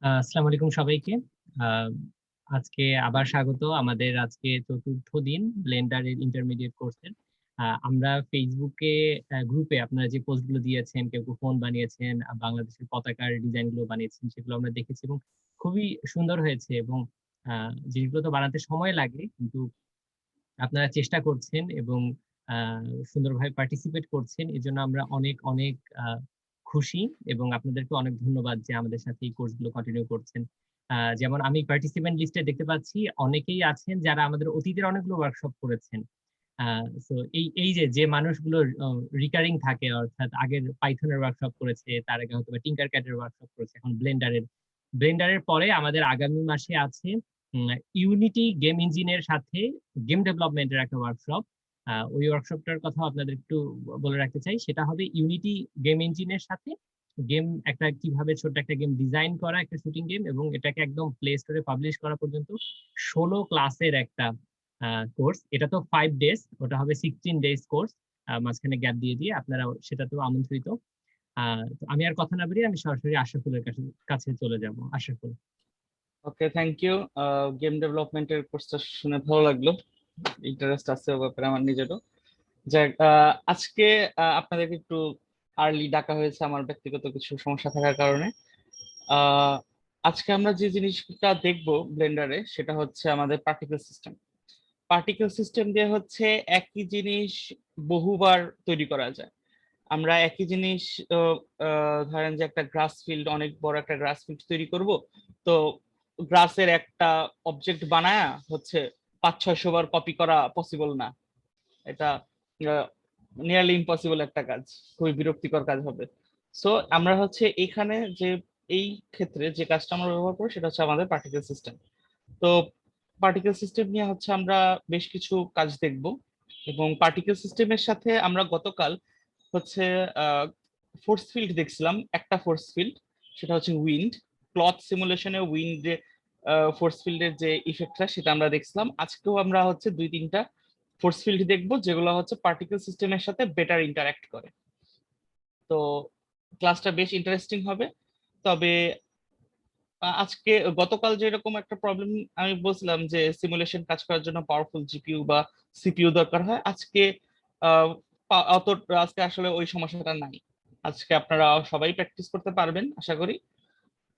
আসসালামু আলাইকুম সবাইকে। আহ, আজকে আবার স্বাগত আমাদের আজকে চতুর্থ দিন ব্লেন্ডারের ইন্টারমিডিয়েট কোর্সের। আমরা ফেসবুকে গ্রুপে আপনারা যে পোস্টগুলো দিয়েছেন, কেউ কেউ ফোন বানিয়েছেন, বাংলাদেশের পতাকার ডিজাইন গুলো বানিয়েছেন, সেগুলো আমরা দেখেছি এবং খুবই সুন্দর হয়েছে। এবং জিনিসগুলো তো বানাতে সময় লাগে, কিন্তু আপনারা চেষ্টা করছেন এবং সুন্দরভাবে পার্টিসিপেট করছেন। এজন্য আমরা অনেক অনেক খুশি এবং আপনাদেরকে অনেক ধন্যবাদ যে আমাদের সাথে এই কোর্সগুলো কন্টিনিউ করছেন। যেমন আমি পার্টিসিপেন্ট লিস্টে দেখতে পাচ্ছি অনেকেই আছেন যারা আমাদের অতীতের অনেকগুলো ওয়ার্কশপ করেছেন। সো এই এই যে যে মানুষগুলো রিকারিং থাকে, অর্থাৎ আগের পাইথনের ওয়ার্কশপ করেছে, তার আগে হয়তো টিঙ্কার ক্যাটের ওয়ার্কশপ করেছে, এখন ব্লেন্ডারের পরে আমাদের আগামী মাসে আছে ইউনিটি গেম ইঞ্জিনের সাথে গেম ডেভেলপমেন্টের একটা ওয়ার্কশপ। ওই ওয়ার্কশপটার কথা আপনাদের একটু বলে রাখতে চাই। সেটা হবে ইউনিটি গেম ইঞ্জিনের সাথে গেম, একটা কিভাবে ছোট্ট একটা গেম ডিজাইন করা, একটা শুটিং গেম, এবং এটাকে একদম প্লে স্টোরে পাবলিশ করা পর্যন্ত 16 ক্লাসের একটা কোর্স। এটা তো 5 ডেজ, ওটা হবে 16 ডেজ কোর্স। মাঝখানে গ্যাপ দিয়ে দিয়ে আপনারা সেটাতেও আমন্ত্রিত। তো আমি আর কথা না বাড়িয়ে আমি সরাসরি আশরাফুলের কাছে কাছে চলে যাব। আশরাফুল। ওকে, থ্যাংক ইউ। গেম ডেভেলপমেন্টের কোর্সটা শুনে ভালো লাগলো, ইন্টারেস্ট আছে ও ব্যাপারে আমার নিজেরও। যাক, আজকে আপনাদেরকে একটু আর্লি ডাকা হয়েছে আমার ব্যক্তিগত কিছু সমস্যা থাকার কারণে। আহ, আজকে আমরা যে জিনিসটা দেখবো ব্লেন্ডারে সেটা হচ্ছে আমাদের পার্টিকেল সিস্টেম। পার্টিকেল সিস্টেম দিয়ে হচ্ছে একই জিনিস বহুবার তৈরি করা যায়। আমরা একই জিনিস ধরেন যে একটা গ্রাস ফিল্ড, অনেক বড় একটা গ্রাস ফিল্ড তৈরি করব, তো গ্রাসের একটা অবজেক্ট বানায়া হচ্ছে 500-600 বার কপি করা পসিবল না। এটা নিয়ারলি ইম্পসিবল একটা কাজ, খুবই বিরক্তিকর কাজ হবে। সো আমরা হচ্ছে এখানে যে এই ক্ষেত্রে যে কাজটা আমরা ব্যবহার করি সেটা হচ্ছে আমাদের পার্টিকেল সিস্টেম। তো পার্টিকেল সিস্টেম নিয়ে হচ্ছে আমরা বেশ কিছু কাজ দেখব, এবং পার্টিকেল সিস্টেমের সাথে আমরা গতকাল হচ্ছে ফোর্স ফিল্ড দেখছিলাম। একটা ফোর্স ফিল্ড, সেটা হচ্ছে উইন্ড। ক্লথ সিমুলেশনে উইন্ড ফোর্স ফিল্ডের যে ইফেক্টটা সেটা আমরা দেখছিলাম। আজকেও আমরা হচ্ছে 2-3টা ফোর্স ফিল্ড দেখবো যেগুলো হচ্ছে পার্টিকেল সিস্টেমের সাথে বেটার ইন্টারঅ্যাক্ট করে। তো ক্লাসটা বেশ ইন্টারেস্টিং হবে। তবে আজকে গতকাল যেরকম একটা প্রবলেম আমি বলছিলাম যে সিমুলেশন কাজ করার জন্য পাওয়ারফুল জিপিইউ বা সিপিইউ দরকার হয়, আজকে আহ, অত আজকে আসলে ওই সমস্যাটা নাই। আজকে আপনারা সবাই প্র্যাকটিস করতে পারবেন আশা করি।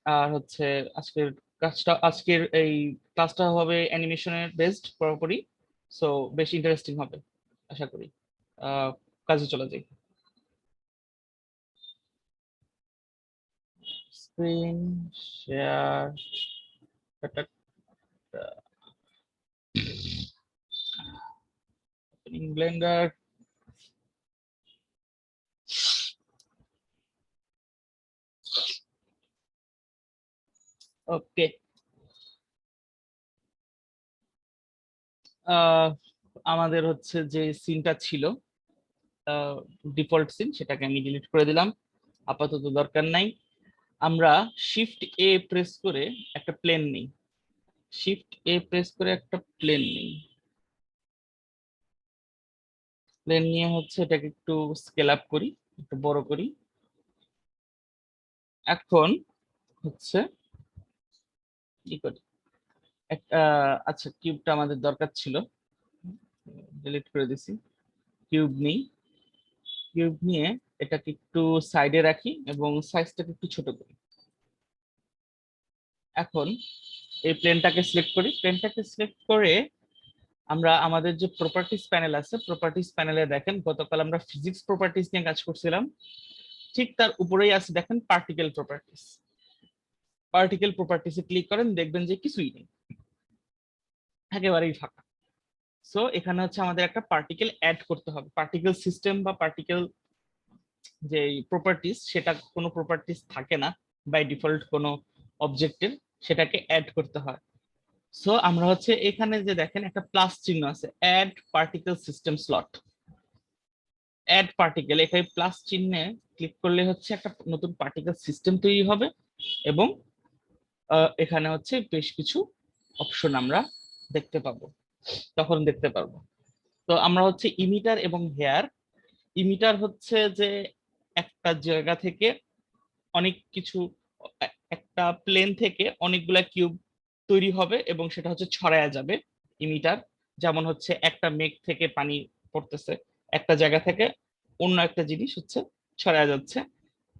আর হচ্ছে আজকের এই ক্লাসটা হবে অ্যানিমেশনের বেসড পুরোপুরি। সো বেশ ইন্টারেস্টিং হবে আশা করি। আহ কাজে চলে যাই। Screen share, Blender. ওকে, আমাদের হচ্ছে যে সিনটা ছিল ডিফল্ট সিন, সেটাকে আমি ডিলিট করে দিলাম, আপাতত দরকার নাই। আমরা শিফট এ প্রেস করে একটা প্লেন নিই। শিফট এ প্রেস করে একটা প্লেন নিই। প্লেন নিয়ে হচ্ছে এটাকে একটু স্কেল আপ করি, একটু বড় করি। এখন হচ্ছে কি করি, আচ্ছা কিউবটা আমাদের দরকার ছিল, ডিলিট করে দিছি। কিউব নিই, কিউব নিয়ে এটাকে একটু সাইডে রাখি এবং সাইজটাকে একটু ছোট করি। এখন এই প্লেনটাকে সিলেক্ট করি। প্লেনটাকে সিলেক্ট করে আমরা আমাদের যে প্রপার্টিস প্যানেল আছে, প্রপার্টিস প্যানেলে দেখেন গতকাল আমরা ফিজিক্স প্রপার্টিস নিয়ে কাজ করছিলাম, ঠিক তার উপরেই আছে দেখেন পার্টিকেল প্রপার্টিস। পার্টিকেল প্রপার্টিসে ক্লিক করেন, দেখবেন যে কিছুই নেই, একেবারেই ফাঁকা। সো এখানে হচ্ছে আমাদের একটা পার্টিকেল অ্যাড করতে হবে। পার্টিকেল সিস্টেম বা পার্টিকেল যে প্রপার্টিস, সেটা কোনো প্রপার্টিস থাকে না বাই ডিফল্ট কোনো অবজেক্টের, সেটাকে অ্যাড করতে হয়। সো আমরা হচ্ছে এখানে যে দেখেন একটা প্লাস চিহ্ন আছে, add particle system slot, add particle, এখানে প্লাস চিহ্নে ক্লিক করলে হচ্ছে একটা নতুন পার্টিকেল সিস্টেম তৈরি হবে, এবং এখানে হচ্ছে বেশ কিছু অপশন আমরা দেখতে পাবো, তখন দেখতে পারবো। তো আমরা হচ্ছে ইমিটার এবং হেয়ার। ইমিটার হচ্ছে যে একটা জায়গা থেকে অনেক কিছু একটা প্লেন থেকে অনেকগুলা কিউব তৈরি হবে এবং সেটা হচ্ছে ছড়ায়া যাবে ইমিটার। যেমন হচ্ছে একটা মেঘ থেকে পানি পড়তেছে, একটা জায়গা থেকে অন্য একটা জিনিস হচ্ছে ছড়ায়া যাচ্ছে।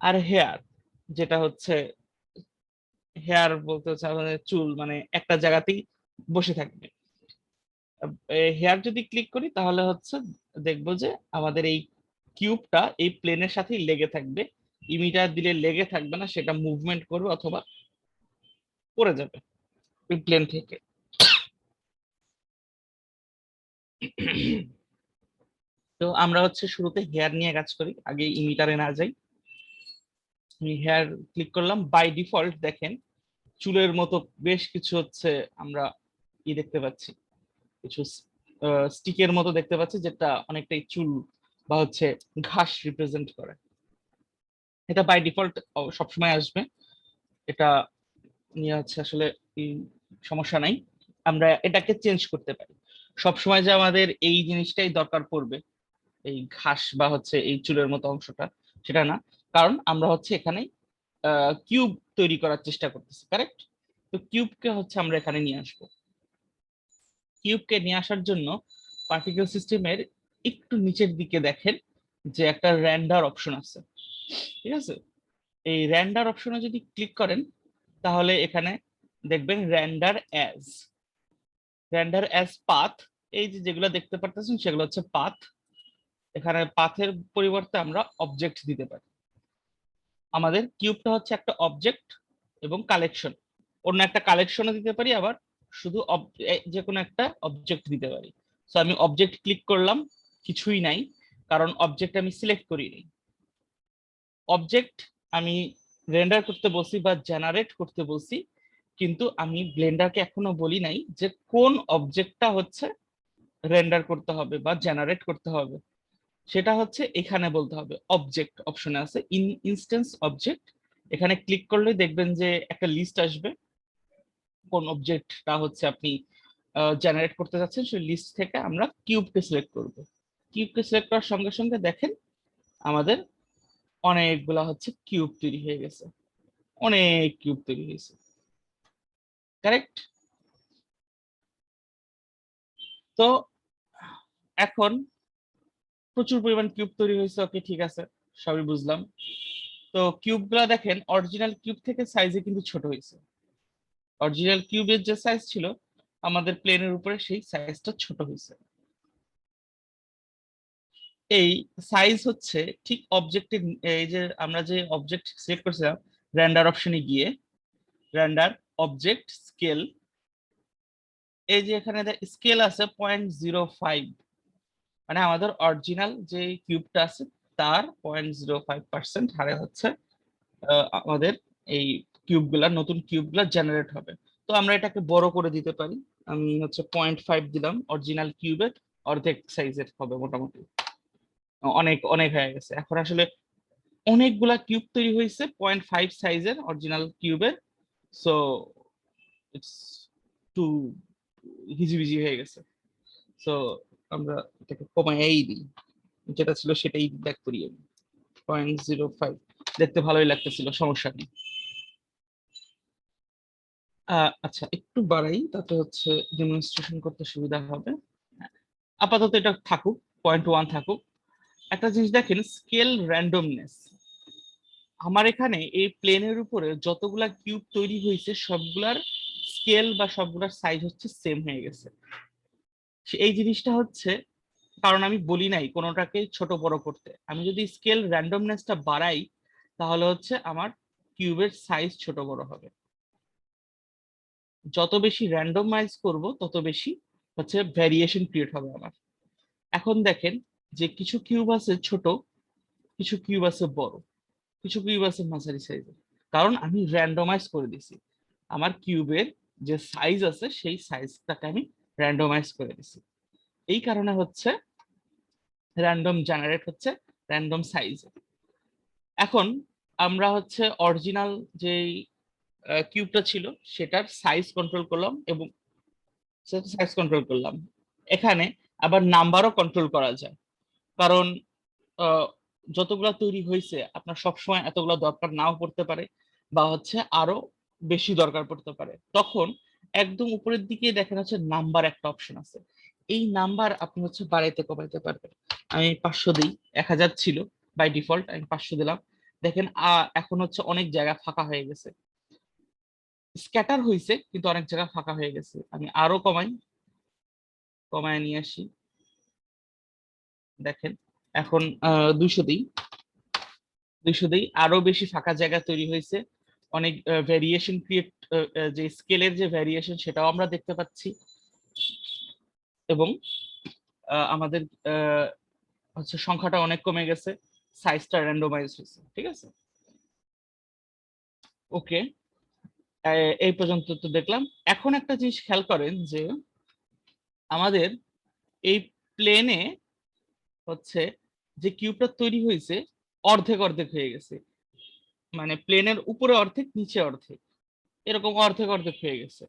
আর হেয়ার, যেটা হচ্ছে হেয়ার বলতে হচ্ছে আমাদের চুল, মানে একটা জায়গাতেই বসে থাকবে। হেয়ার যদি ক্লিক করি তাহলে হচ্ছে দেখবো যে আমাদের এই কিউবটা এই প্লেনের সাথেই লেগে থাকবে। ইমিটার দিলে লেগে থাকবে না, সেটা মুভমেন্ট করবে অথবা পড়ে যাবে ওই প্লেন থেকে। তো আমরা হচ্ছে শুরুতে হেয়ার নিয়ে কাজ করি, আগে ইমিটারে না যাই। আমি হেয়ার ক্লিক করলাম। বাই ডিফল্ট দেখেন চুলের মতো বেশ কিছু হচ্ছে আমরা দেখতে পাচ্ছি, কিছু স্টিকের মতো দেখতে পাচ্ছি, যেটা অনেকটাই চুল বা হচ্ছে ঘাস রিপ্রেজেন্ট করে। এটা বাই ডিফল্ট সবসময় আসবে, এটা নিয়ে হচ্ছে আসলে সমস্যা নাই। আমরা এটাকে চেঞ্জ করতে পারি। সবসময় যে আমাদের এই জিনিসটাই দরকার পড়বে, এই ঘাস বা হচ্ছে এই চুলের মতো অংশটা, সেটা না। কারণ আমরা হচ্ছে এখানে কিউব তৈরি করার চেষ্টা করতেছি, কারেক্ট? তো কিউবকে হচ্ছে আমরা এখানে নিয়ে আসবো। কিউবকে নিয়ে আসার জন্য পার্টিকেল সিস্টেমের একটু নিচের দিকে দেখেন যে একটা রেন্ডার অপশন আছে, ঠিক আছে? এই রেন্ডার অপশনে যদি ক্লিক করেন তাহলে এখানে দেখবেন রেন্ডার অ্যাজ পাথ। এই যে যেগুলো দেখতে পারতেছেন সেগুলো হচ্ছে পাথ। এখানে পাথের পরিবর্তে আমরা অবজেক্ট দিতে পারি। আমাদের কিউবটা হচ্ছে একটা অবজেক্ট এবং কালেকশন, অন্য একটা কালেকশনও দিতে পারি, আবার শুধু যে কোনো একটা অবজেক্ট দিতে পারি। সো আমি অবজেক্ট ক্লিক করলাম, কিছুই নাই, কারণ অবজেক্ট আমি সিলেক্ট করিনি। অবজেক্ট আমি রেন্ডার করতে বলছি বা জেনারেট করতে বলছি, কিন্তু আমি ব্লেন্ডারকে এখনো বলি নাই যে কোন অবজেক্টটা হচ্ছে রেন্ডার করতে হবে বা জেনারেট করতে হবে। সেটা হচ্ছে এখানে বলতে হবে, অবজেক্ট অপশনে আছে ইনস্ট্যান্স অবজেক্ট। এখানে ক্লিক করলে দেখবেন যে একটা লিস্ট আসবে, কোন অবজেক্টটা হচ্ছে আপনি জেনারেট করতে যাচ্ছেন। সেই লিস্ট থেকে আমরা কিউবকে সিলেক্ট করব। কিউবকে সিলেক্ট করার সঙ্গে সঙ্গে দেখেন আমাদের অনেকগুলা হচ্ছে কিউব তৈরি হয়ে গেছে, অনেক কিউব তৈরি হয়েছে, কারেক্ট? তো এখন প্রচুর পরিমাণ কিউব তৈরি হয়েছে, ওকে ঠিক আছে, সবই বুঝলাম। তো কিউব গুলা দেখেন অরিজিনাল কিউব থেকে সাইজে কিন্তু ছোট হয়েছে। অরিজিনাল কিউবের যে সাইজ ছিল আমাদের প্লেনের উপরে, সেই সাইজটা ছোট হয়েছে। এই সাইজ হচ্ছে ঠিক অবজেক্টের, এই যে আমরা যে অবজেক্ট সিলেক্ট করছিলাম রেন্ডার অপশনে গিয়ে, রেন্ডার অবজেক্ট স্কেল, এই যে এখানে স্কেল আছে 0.05, মানে আমাদের অরিজিনাল যে কিউবটা আছে তার 0.05% হারে হচ্ছে আমাদের এই কিউবগুলা, নতুন কিউবগুলা জেনারেট হবে। তো আমরা এটাকে বড় করে দিতে পারি। আমি হচ্ছে 0.5 দিলাম, অরিজিনাল কিউবের অর্ধেক সাইজের হবে মোটামুটি। অনেক অনেক হয়ে গেছে এখন আসলে, অনেকগুলা কিউব তৈরি হয়েছে 0.5 সাইজের অরিজিনাল কিউবের। সো ইটস টু হিজিবিজি হয়ে গেছে। সো আমরা এটাকে কমাই দিই, যেটা ছিল সেটাই ব্যাক করি আমি। 0.05 দেখতে ভালোই লাগতেছিল, সমস্যা নেই। আচ্ছা একটু বাড়াই, তাতে হচ্ছে ডেমনস্ট্রেশন করতে সুবিধা হবে। হ্যাঁ, আপাতত এটা থাকুক, 0.1 থাকুক। একটা জিনিস দেখেন, স্কেল র্যান্ডমনেস। আমার এখানে এই প্লেনের উপরে যতগুলা কিউব তৈরি হয়েছে সবগুলার স্কেল বা সবগুলার সাইজ হচ্ছে সেম হয়ে গেছে। এই জিনিসটা হচ্ছে কারণ আমি বলি নাই কোনোটাকে ছোট বড় করতে। আমি যদি স্কেল র্যান্ডমনেসটা বাড়াই তাহলে হচ্ছে আমার কিউবের সাইজ ছোট বড় হবে। যত বেশি র্যান্ডমাইজ করব তত বেশি হচ্ছে ভ্যারিয়েশন ক্রিয়েট হবে আমার। এখন দেখেন যে কিছু কিউব আছে ছোট, কিছু কিউব আছে বড়, কিছু কিউব আছে মাঝারি সাইজের, কারণ আমি র্যান্ডমাইজ করে দিছি। আমার কিউবের যে সাইজ আছে সেই সাইজটাকে আমি র্যান্ডমাইজ করে দিছি। এই কারণে হচ্ছে র্যান্ডম জেনারেট হচ্ছে র্যান্ডম সাইজ। এখন আমরা হচ্ছে অরিজিনাল যে কিউবটা ছিল সেটার সাইজ কন্ট্রোল করলাম এবং সাইজ কন্ট্রোল করলাম। এখানে আবার নাম্বারও কন্ট্রোল করা যায়, কারণ যতগুলা তৈরি হয়েছে আপনার সবসময় এতগুলা দরকার নাও পড়তে পারে। বা হচ্ছে আরো বেশি দরকার পড়তে পারে, তখন একদম উপরের দিকে দেখেন হচ্ছে নাম্বার একটা অপশন আছে। এই নাম্বার আপনি হচ্ছে বাড়াইতে কমাইতে পারবেন। আমি 500 দিই, 1000 ছিল বাই ডিফল্ট, আমি 500 দিলাম। দেখেন এখন হচ্ছে অনেক জায়গা ফাঁকা হয়ে গেছে, স্ক্যাটার হয়েছে কিন্তু অনেক জায়গা ফাঁকা হয়ে গেছে। আমি আরো কমায় নিয়ে আসি, দেখেন এখন 200 দিই, 200 দিই, আরো বেশি ফাঁকা জায়গা তৈরি হয়েছে। অনেক ভ্যারিয়েশন ক্রিয়েট, যে স্কেলের যে ভ্যারিয়েশন সেটাও আমরা দেখতে পাচ্ছি। এবং আমাদের হচ্ছে সংখ্যাটা অনেক কমে গেছে, সাইজটা র্যান্ডমাইজ হয়েছে। ঠিক আছে, ওকে, এই পর্যন্ত তো দেখলাম। এখন একটা জিনিস খেয়াল করেন যে আমাদের এই প্লেনে হচ্ছে যে কিউবটা তৈরি হয়েছে অর্ধেক অর্ধেক হয়ে গেছে, মানে প্লেনের উপরে অর্ধেক নিচে অর্ধেক, এরকম অর্ধেক অর্ধেক হয়ে গেছে।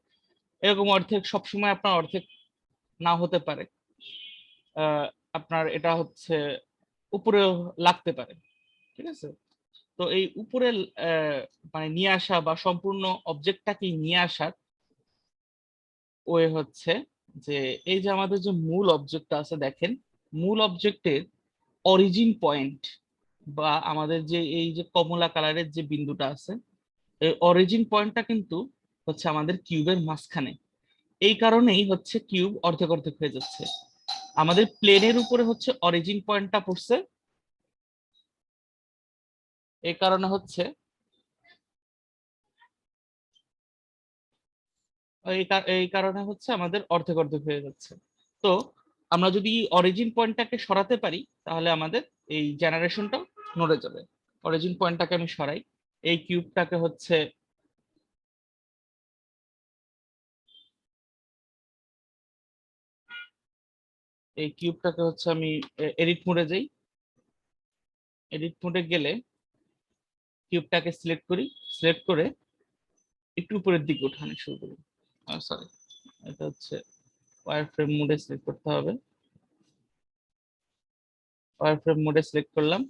এরকম অর্ধেক সবসময় আপনার অর্ধেক না হতে পারে, আহ, আপনার এটা হচ্ছে উপরে লাগতে পারে। ঠিক আছে, তো এই উপরে আহ, মানে নিয়ে আসা বা সম্পূর্ণ অবজেক্টটাকে নিয়ে আসার ওয়ে হচ্ছে যে এই যে আমাদের যে মূল অবজেক্টটা আছে, দেখেন মূল অবজেক্টের অরিজিন পয়েন্ট বা আমাদের যে এই যে কমলা কালারের যে বিন্দুটা আছে, এই অরিজিন পয়েন্টটা কিন্তু হচ্ছে আমাদের কিউবের মাঝখানে। এই কারণেই হচ্ছে কিউব অর্ধেক অর্ধেক হয়ে যাচ্ছে। আমাদের প্লেনের উপরে হচ্ছে অরিজিন পয়েন্টটা পড়ছে, এই কারণে হচ্ছে এই কারণে হচ্ছে আমাদের অর্ধেক অর্ধেক হয়ে যাচ্ছে। তো আমরা যদি অরিজিন পয়েন্টটাকে সরাতে পারি তাহলে আমাদের এই জেনারেশনটা নড়ে যাবে। অরিজিন পয়েন্টটাকে আমি সরাই, এই কিউবটাকে হচ্ছে আমি এডিট মোডে যাই। এডিট মোডে গেলে কিউবটাকে সিলেক্ট করি, সিলেক্ট করে একটু উপরের দিকে উঠানো শুরু করি। সরি, এটা হচ্ছে ওয়ার ফ্রেম মোডে সিলেক্ট করতে হবে। ওয়ার ফ্রেম মোডে সিলেক্ট করলাম,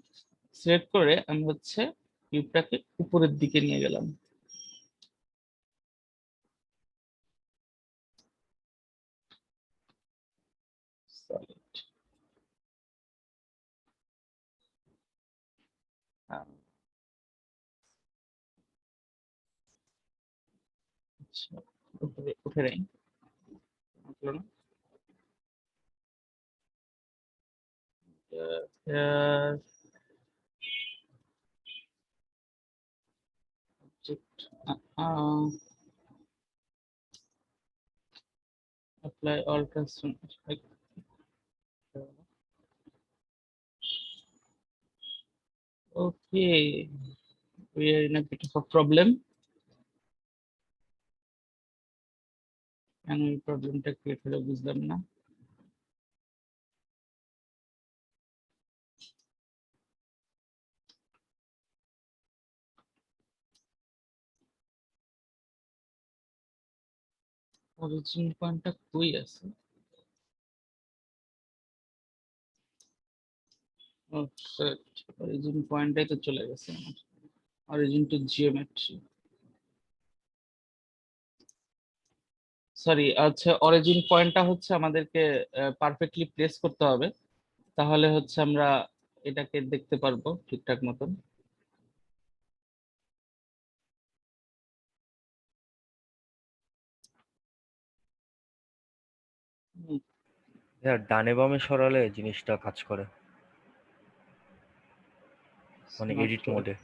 সিলেক্ট করে আমি হচ্ছে কিউবটাকে উপরের দিকে নিয়ে গেলাম। Solid. আচ্ছা, উপরে উঠে যাই, উঠলো না। Uh, object, apply all constraints. Okay, we are in a bit of a problem. কেন এই প্রবলেমটা ক্রিয়েট হলো বুঝলাম না। অরিজিন পয়েন্টটা কই আছে? অরিজিন পয়েন্টটাই তো চলে গেছে আমার। অরিজিন টু জিওমেট্রি, সরি, আচ্ছা অরিজিন পয়েন্টটা হচ্ছে আমাদেরকে পারফেক্টলি প্লেস করতে হবে, তাহলে হচ্ছে আমরা এটাকে দেখতে পারবো ঠিকঠাক মতন। ডানে বামে সরালে জিনিসটা কাজ করে, মানে এডিট মোডে।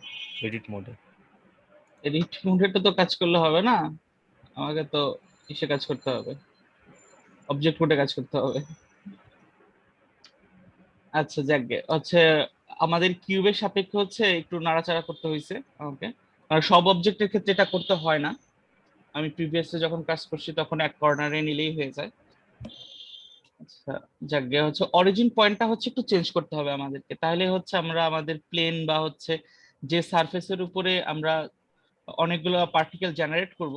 এডিট মোডে তো কাজ করলে হবে না, আমাকে তো কিসে কাজ করতে হবে? অবজেক্ট মোডে কাজ করতে হবে। আচ্ছা যাকগে, হচ্ছে আমাদের কিউবের সাপেক্ষে হচ্ছে একটু নাড়াচাড়া করতে হয়েছে আমাকে, আর সব অবজেক্টের ক্ষেত্রে এটা করতে হয় না। আমি প্রিভিয়াসে যখন কাজ করছি তখন এক কর্নারে নিলেই হয়ে যায়। আচ্ছা যাকগে, হচ্ছে অরিজিন পয়েন্টটা হচ্ছে একটু চেঞ্জ করতে হবে আমাদেরকে, তাহলে হচ্ছে আমরা আমাদের প্লেন বা হচ্ছে যে সারফেসের উপরে আমরা অনেকগুলো পার্টিকেল জেনারেট করব,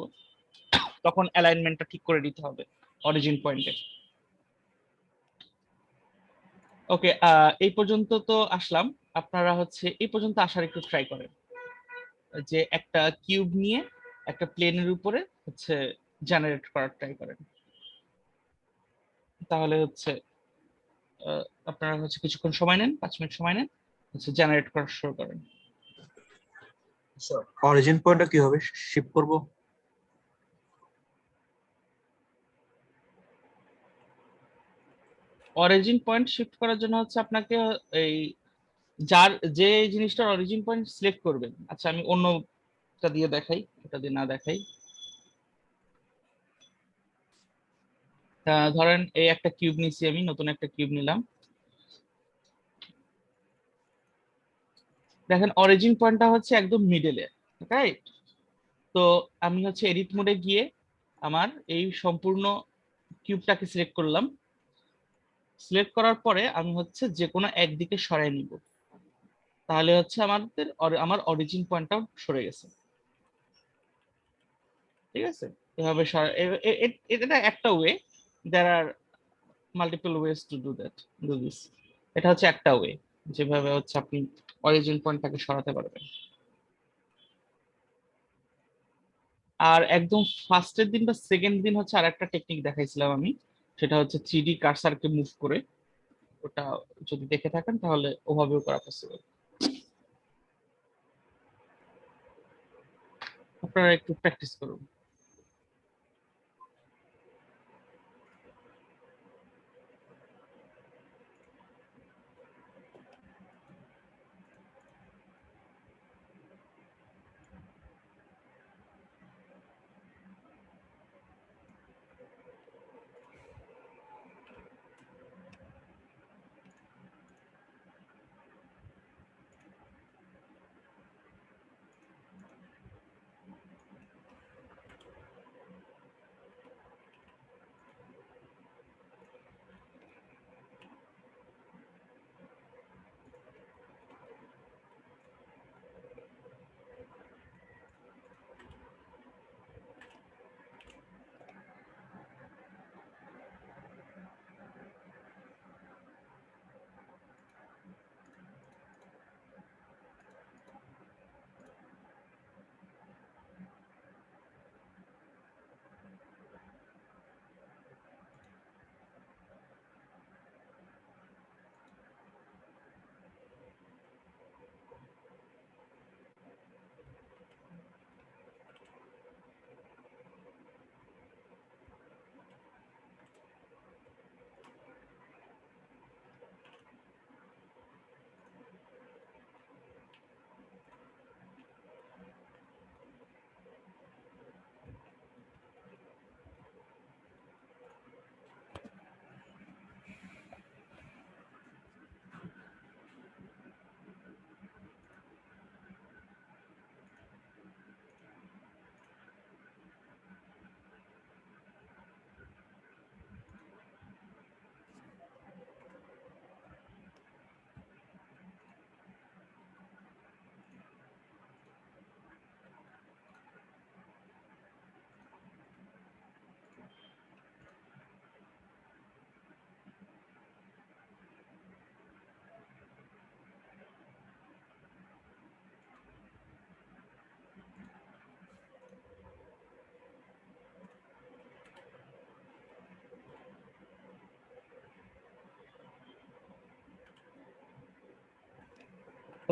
তখন অ্যালাইনমেন্টটা ঠিক করে দিতে হবে অরিজিন পয়েন্টে। ওকে, এই পর্যন্ত তো আসলাম, আপনারা হচ্ছে এই পর্যন্ত আসার একটু ট্রাই করেন। যে একটা কিউব নিয়ে একটা প্লেনের উপরে হচ্ছে জেনারেট করার ট্রাই করেন, তাহলে হচ্ছে আপনারা হচ্ছে কিছুক্ষণ সময় নেন, 5 মিনিট সময় নেন, হচ্ছে জেনারেট করা শুরু করেন। অরিজিন পয়েন্টটা কিভাবে শিফট করব? অরিজিন পয়েন্ট শিফট করার জন্য হচ্ছে আপনাকে এই যে জিনিসটার অরিজিন পয়েন্ট সিলেক্ট করবেন, আচ্ছা আমি অন্যটা দিয়ে দেখাই, এটা দিয়ে না দেখাই। ধরেন এই একটা কিউব নিছি, আমি নতুন একটা কিউব নিলাম, দেখেন অরিজিন পয়েন্টটা হচ্ছে একদম মিডলে, রাইট? তো আমি হচ্ছে এডিট মোডে গিয়ে আমার এই সম্পূর্ণ কিউবটাকে সিলেক্ট করলাম। সিলেক্ট করার পরে আমি হচ্ছে যে কোনো একদিকে সরাই নিব, তাহলে হচ্ছে আমার অরিজিন পয়েন্টটাও সরে গেছে। ঠিক আছে, এভাবে এটা একটা way, there are multiple ways to do this. এটা হচ্ছে একটা ওয়ে যেভাবে হচ্ছে আপনি অরিজিন পয়েন্টটাকে সরাতে পারবেন। আর একদম ফার্স্টের দিন বা সেকেন্ড দিন হচ্ছে আর একটা টেকনিক দেখাইছিলাম আমি, সেটা হচ্ছে 3D কার্সারকে মুভ করে, ওটা যদি দেখে থাকেন তাহলে ওভাবেও করা পসিবল। আপনারা একটু প্র্যাকটিস করুন।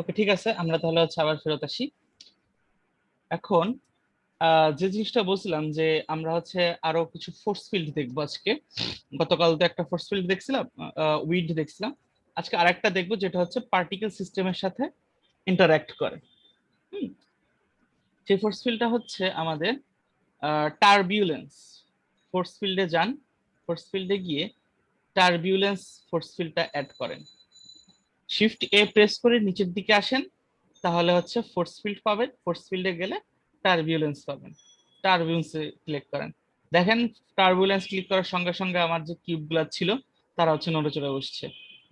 ওকে, ঠিক আছে, আমরা তাহলে হচ্ছে আবার ফেরত আসি। এখন যে জিনিসটা বলছিলাম যে আমরা হচ্ছে আরো কিছু ফোর্স ফিল্ড দেখবো আজকে। গতকাল তো একটা ফোর্স ফিল্ড দেখছিলাম, উইন্ড দেখছিলাম, আজকে আরেকটা দেখবো যেটা হচ্ছে পার্টিকেল সিস্টেমের সাথে ইন্টারঅ্যাক্ট করে। সেই ফোর্স ফিল্ডটা হচ্ছে আমাদের টারবিউলেন্স। ফোর্স ফিল্ডে যান, ফোর্স ফিল্ডে গিয়ে টারবিউলেন্স ফোর্স ফিল্ডটা অ্যাড করেন, শিফট এ প্রেস করে নিচের দিকে আসেন, তাহলে হচ্ছে ফোর্স ফিল্ড পাবেন। ফোর্স ফিল্ডে গেলে টারবিউলেন্স পাবেন, টারবিউলেন্স ক্লিক করেন। দেখেন টারবিউলেন্স ক্লিক করার সঙ্গে সঙ্গে আমার যে কিউব গুলা ছিল তারা হচ্ছে নড়ে চড়ে বসছে,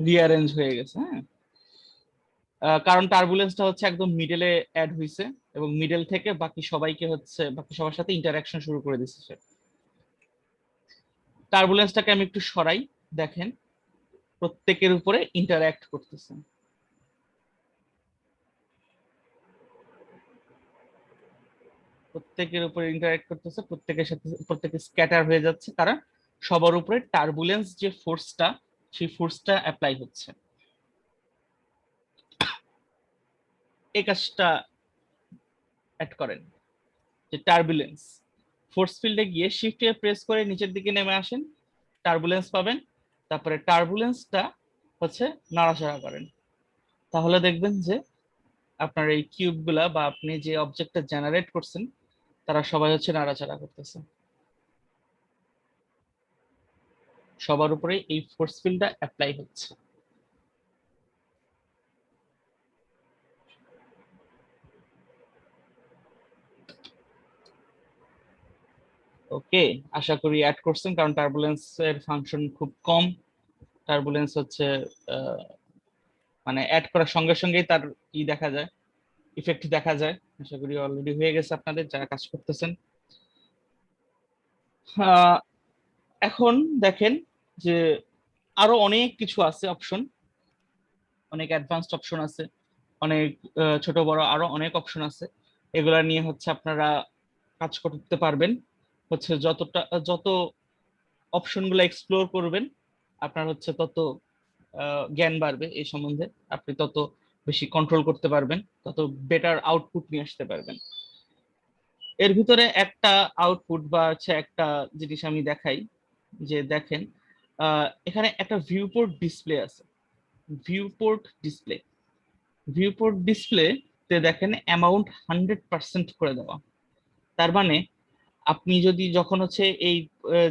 রিঅ্যারেঞ্জ হয়ে গেছে। হ্যাঁ, কারণ টারবুলেন্সটা হচ্ছে একদম মিডলে অ্যাড হয়েছে এবং মিডল থেকে বাকি সবার সাথে ইন্টারাকশন শুরু করে দিচ্ছে সে। টারবুলেন্সটাকে আমি একটু সরাই, দেখেন প্রত্যেকের উপরে ইন্টারঅ্যাক্ট করতেছে। প্রত্যেকের উপরে ইন্টারঅ্যাক্ট করতেছে, প্রত্যেকের সাথে প্রত্যেকে স্ক্যাটার হয়ে যাচ্ছে, কারণ সবার উপরে টার্বুলেন্স যে ফোর্সটা, সেই ফোর্সটা অ্যাপ্লাই হচ্ছে। এই কাজটা অ্যাড করেন যে টার্বুলেন্স, ফোর্স ফিল্ডে গিয়ে শিফট প্রেস করে নিচের দিকে নেমে আসেন, টার্বুলেন্স পাবেন, তারপরে টার্বুলেন্সটা হচ্ছে নাড়াচাড়া করেন, তাহলে দেখবেন যে আপনার এই কিউবগুলা বা আপনি যে অবজেক্টটা জেনারেট করছেন তারা সবাই হচ্ছে নাড়াচাড়া করতেছে, সবার উপরে এই ফোর্স ফিল্ডটা অ্যাপ্লাই হচ্ছে। ওকে, আশা করি অ্যাড করছেন, কারণ টার্বুলেন্স এর ফাংশন খুব কম। টার্বুলেন্স হচ্ছে মানে অ্যাড করার সঙ্গে সঙ্গেই তার দেখা যায়, ইফেক্ট দেখা যায়। আশা করি অলরেডি হয়ে গেছে আপনাদের যারা কাজ করতেছেন। এখন দেখেন যে আরো অনেক কিছু আছে অপশন, অনেক অ্যাডভান্সড অপশন আছে, অনেক ছোট বড় আরো অনেক অপশন আছে। এগুলা নিয়ে হচ্ছে আপনারা কাজ করতে পারবেন, হচ্ছে যত অপশনগুলো এক্সপ্লোর করবেন আপনার হচ্ছে তত জ্ঞান বাড়বে এই সম্বন্ধে, আপনি তত বেশি কন্ট্রোল করতে পারবেন, তত বেটার আউটপুট নিয়ে আসতে পারবেন। এর ভিতরে একটা আউটপুট বা হচ্ছে একটা জিনিস আমি দেখাই, যে দেখেন এখানে একটা ভিউপোর্ট ডিসপ্লে আছে, ভিউপোর্ট ডিসপ্লে, ভিউপোর্ট ডিসপ্লে তে দেখেন অ্যামাউন্ট 100% করে দেওয়া। তার মানে আপনি যদি যখন হচ্ছে এই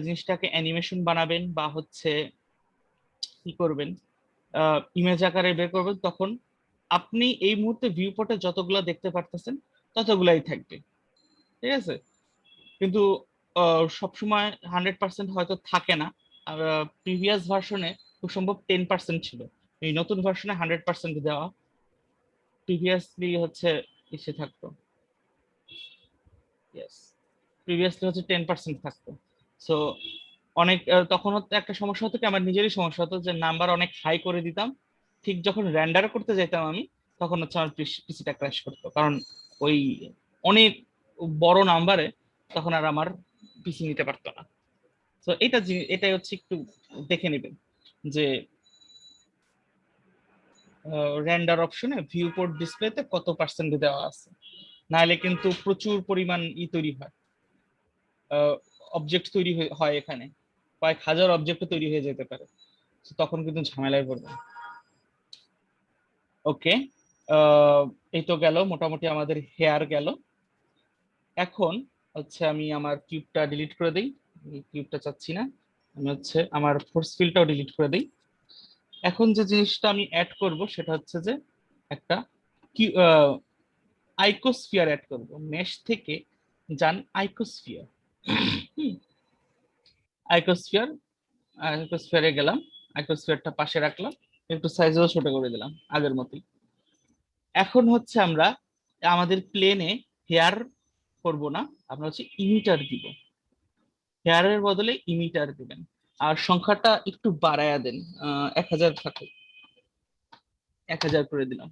জিনিসটাকে অ্যানিমেশন বানাবেন বা হচ্ছে কি করবেন, ইমেজ আকারে বের করবেন, তখন আপনি এই মুহূর্তে ভিউপোর্টে যতগুলো দেখতে পারতেছেন ততগুলাই থাকবে, ঠিক আছে? কিন্তু সবসময় 100% হয়তো থাকে না। আর প্রিভিয়াস ভার্সনে খুব সম্ভব 10% ছিল, এই নতুন ভার্সনে 100% দেওয়া, প্রিভিয়াসলি হচ্ছে এসে থাকতো, ইয়েস, প্রিভিয়াসলি হচ্ছে 10% থাকতো। সো অনেক তখন হচ্ছে একটা সমস্যা হতো কি, আমার নিজেরই সমস্যা হতো যে নাম্বার অনেক হাই করে দিতাম, ঠিক যখন রেন্ডার করতে যেতাম আমি তখন হচ্ছে আমার পিসিটা ক্র্যাশ করতো, কারণ ওই অনেক বড় নাম্বারে তখন আর আমার পিসি নিতে পারতো না। তো এটাই হচ্ছে একটু দেখে নেবেন যে রেন্ডার অপশনে ভিউপোর্ট ডিসপ্লেতে কত পার্সেন্ট দেওয়া আছে, নাহলে কিন্তু প্রচুর পরিমাণ তৈরি হয়, অবজেক্ট তৈরি হয়, এখানে কয়েক হাজার অবজেক্ট তৈরি হয়ে যেতে পারে, তখন কিন্তু ঝামেলায় পড়বে। ওকে, এই তো গেল মোটামুটি আমাদের হেয়ার গেল। এখন হচ্ছে আমি আমার কিউবটা ডিলিট করে দিই, কিউবটা চাচ্ছি না, আমি হচ্ছে আমার ফোর্স ফিল্ডটাও ডিলিট করে দিই। এখন যে জিনিসটা আমি অ্যাড করব সেটা হচ্ছে যে একটা আইকোস্ফিয়ার অ্যাড করব, মেশ থেকে যান আইকোস্ফিয়ার, আইকোস্ফিয়ার, আইকোস্ফিয়ারে গেলাম, আইকোস্ফিয়ারটা পাশে রাখলাম, একটু সাইজও ছোট করে দিলাম আগের মতোই। এখন হচ্ছে আমরা আমাদের প্লেনে হেয়ার করব না, আমরা হচ্ছে ইমিটার দিব, হেয়ারের বদলে ইমিটার দিবেন, আর সংখ্যাটা একটু বাড়ায়া দেন, 1000 থাকে, 1000 করে দিলাম।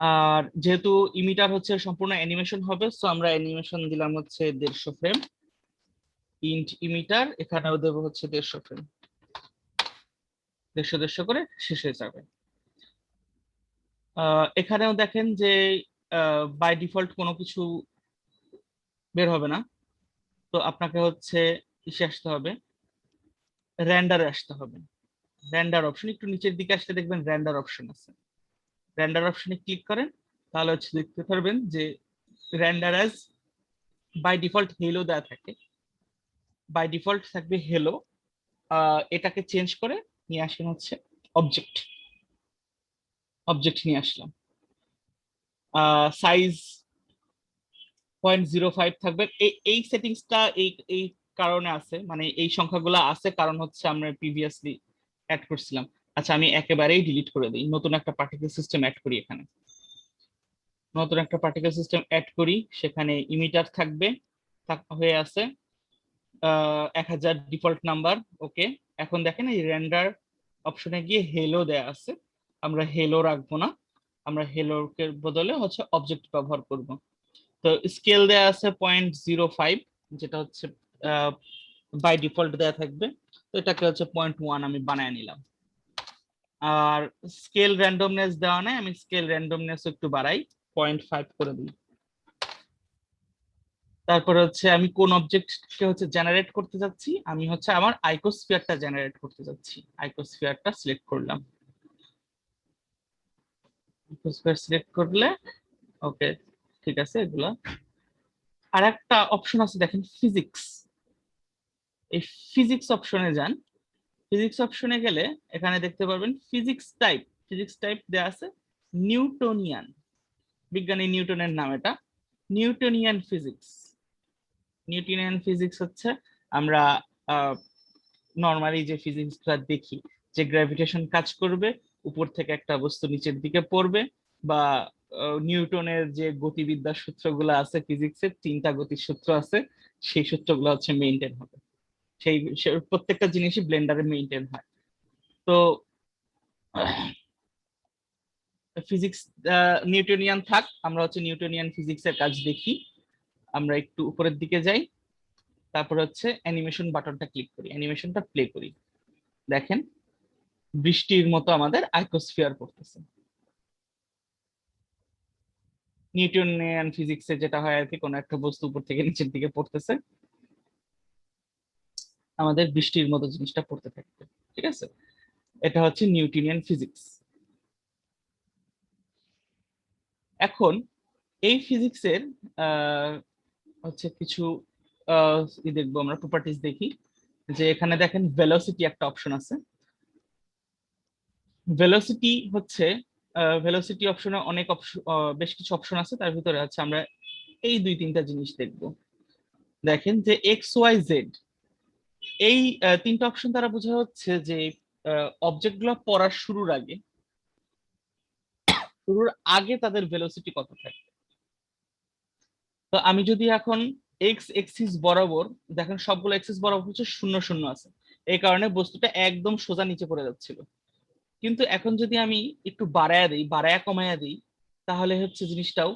আর যেহেতু ইমিটার হচ্ছে সম্পূর্ণ অ্যানিমেশন হবে, সো আমরা অ্যানিমেশন দিলাম হচ্ছে 150 ফ্রেম, ইন্ট ইমিটার এখানেও দেবো হচ্ছে 150 ফ্রেম, 150 করে শেষ হয়ে যাবে। এখানেও দেখেন যে বাই ডিফল্ট কোনো কিছু বের হবে না, তো আপনাকে হচ্ছে ইসে আসতে হবে, রেন্ডারে আসতে হবে, রেন্ডার অপশন একটু নিচের দিকে আসতে দেখবেন রেন্ডার অপশন আছে, রেন্ডার অপশনে ক্লিক করেন, তাহলে হচ্ছে দেখতে পারবেন যে render as by default hello দেওয়া থাকে, বাই ডিফল্ট থাকবে হেলো, এটাকে চেঞ্জ করে নিয়ে আসেন হচ্ছে অবজেক্ট, অবজেক্ট নিয়ে আসলাম, সাইজ 0.05 থাকবে। এই সেটিংসটা এই কারণে আছে, মানে এই সংখ্যাগুলো আছে কারণ হচ্ছে আমরা প্রিভিয়াসলি অ্যাড করছিলাম। আচ্ছা, আমি একেবারেই ডিলিট করে দিই, নতুন একটা পার্টিকেল সিস্টেম অ্যাড করি, এখানে নতুন একটা পার্টিকেল সিস্টেম অ্যাড করি, সেখানে ইমিটার থাকবে, হয়ে আছে 1000 ডিফল্ট নাম্বার। ওকে, এখন দেখেন এই রেন্ডার অপশনে গিয়ে হেলো দেয়া আছে, আমরা হেলো রাখবো না, আমরা হেলোর বদলে হচ্ছে অবজেক্ট ব্যবহার করব। তো স্কেল দেয়া আছে 0.05, যেটা হচ্ছে বাই ডিফল্ট দেয়া থাকবে। তো এটাকে হচ্ছে 0.1 আমি বানায় নিলাম। আর স্কেল র্যান্ডমনেস দেওয়া নাই, আমি স্কেল র্যান্ডমনেস একটু বাড়াই, 0.5 করে দিই। তারপরে হচ্ছে আমি কোন অবজেক্টকে হচ্ছে জেনারেট করতে যাচ্ছি, আমি হচ্ছে আমার আইকোস্ফিয়ারটা জেনারেট করতে যাচ্ছি। আইকোস্ফিয়ারটা সিলেক্ট করলাম। আইকোস্ফিয়ার সিলেক্ট করলে ওকে, ঠিক আছে। এগুলা আর একটা অপশন আছে দেখেন, ফিজিক্স। এই ফিজিক্স অপশনে যান। ফিজিক্স অপশনে গেলে এখানে দেখতে পারবেন ফিজিক্স টাইপ। ফিজিক্স টাইপ দেয়া আছে নিউটনিয়ান, বিজ্ঞানী নিউটনের নাম এটা। Newtonian physics. নিউটনিয়ান ফিজিক্স হচ্ছে আমরা নর্মালি যে ফিজিক্সটা দেখি, যে গ্র্যাভিটেশন কাজ করবে, উপর থেকে একটা বস্তু নিচের দিকে পড়বে, বা নিউটনের যে গতিবিদ্যার সূত্রগুলো আছে, ফিজিক্সের 3টা গতির সূত্র আছে, সেই সূত্রগুলো হচ্ছে মেইনটেইন হবে। প্রত্যেকটা জিনিসই ব্লেন্ডারে মেইনটেইন হয়। তো ফিজিক্স নিউটনিয়ান থাক, আমরা হচ্ছে নিউটনিয়ান ফিজিক্সের কাজ দেখি। আমরা একটু উপরের দিকে যাই, তারপর হচ্ছে অ্যানিমেশন বাটনটা ক্লিক করি, অ্যানিমেশনটা প্লে করি। দেখেন বৃষ্টির মতো আমাদের আইকোস্ফিয়ার পড়তেছে। নিউটনিয়ান ফিজিক্সে যেটা হয় আর কি, কোনো একটা বস্তু উপর থেকে নিচের দিকে পড়তেছে, আমাদের বৃষ্টির মতো জিনিসটা পড়তে থাকবে। ঠিক আছে, এটা হচ্ছে নিউটনিয়ান ফিজিক্স। এখন এই ফিজিক্সের হচ্ছে কিছু দেখবো আমরা, প্রপার্টিজ দেখি। যে এখানে দেখেন ভেলোসিটি একটা অপশন আছে। ভেলোসিটি হচ্ছে ভেলোসিটি অপশনে অনেক অপশন, বেশ কিছু অপশন আছে। তার ভিতরে আছে আমরা এই 2-3টা জিনিস দেখব। দেখেন যে এক্স ওয়াই জেড, এই 3টা অপশন দ্বারা বোঝা হচ্ছে যে অবজেক্ট গুলো পড়ার শুরুর আগে তাদের ভেলোসিটি কত থাকে। তো আমি যদি এখন এক্স এক্সিস বরাবর, দেখেন সবগুলো এক্সিস বরাবর হচ্ছে 0-0 আছে, এই কারণে বস্তুটা একদম সোজা নিচে পড়ে যাচ্ছিল। কিন্তু এখন যদি আমি একটু বাড়ায়া দিই, বাড়ায়া কমায়া দিই, তাহলে হচ্ছে জিনিসটাও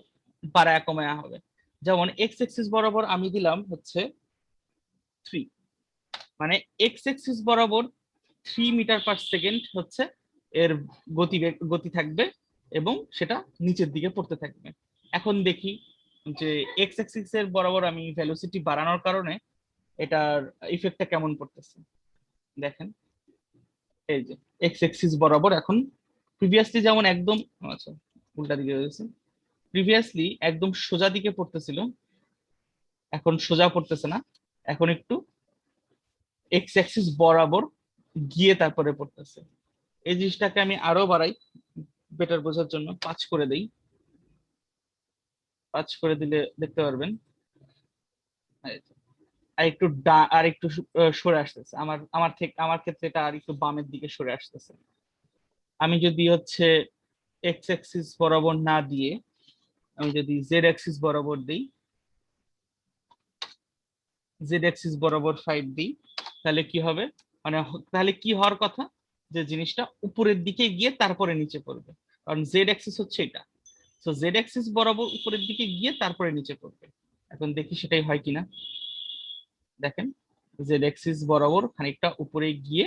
বাড়ায়া কমায়া হবে। যেমন এক্স এক্সিস বরাবর আমি দিলাম হচ্ছে 3, মানে এক্স এক্সিস বরাবর 3 মিটার পার সেকেন্ড হচ্ছে এর গতি থাকবে, এবং সেটা নিচের দিকে পড়তে থাকবে। এখন দেখি যে এক্স এক্সিস এর বরাবর আমি ভেলোসিটি বাড়ানোর কারণে এটার ইফেক্টটা কেমন পড়তেছে। দেখেন এই যে এক্স এক্সিস বরাবর এখন প্রিভিয়াসলি যেমন একদম, আচ্ছা উল্টা দিকে রয়েছে, প্রিভিয়াসলি একদম সোজা দিকে পড়তেছিল, এখন সোজা পড়তেছে না, এখন একটু এক্স অ্যাক্সিস বরাবর গিয়ে তারপরে পড়তেছে। এই জিনিসটাকে আমি আরো বাড়াই বেটার বোঝার জন্য, 5 করে দেই। 5 করে দিলে দেখতে পারবেন এই যে, আর একটু আর একটু সরে আসতেছে, আমার ক্ষেত্রে এটা আর একটু বামের দিকে সরে আসতেছে। আমি যদি হচ্ছে এক্স অ্যাক্সিস বরাবর না দিয়ে আমি যদি জেড অ্যাক্সিস বরাবর দিই, জেড অ্যাক্সিস বরাবর 5 দিই, তাহলে কি হবে, মানে তাহলে কি হওয়ার কথা, যে জিনিসটা উপরের দিকে গিয়ে তারপরে নিচে পড়বে, কারণ জেড অ্যাক্সিস হচ্ছে এটা। তো জেড অ্যাক্সিস বরাবর উপরের দিকে গিয়ে তারপরে নিচে পড়বে। এখন দেখি সেটাই হয় কিনা। দেখেন জেড অ্যাক্সিস বরাবর খানিকটা উপরে গিয়ে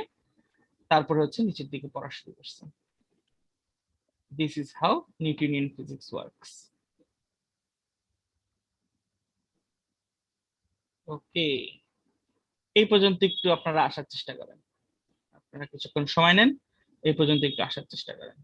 তারপরে হচ্ছে নিচের দিকে পড়া শুরু করছে। This is how Newtonian physics works. Okay, এই পর্যন্ত একটু আপনারা আসার চেষ্টা করেন, আপনারা কিছুক্ষণ সময় নেন, এই পর্যন্ত একটু আসার চেষ্টা করেন।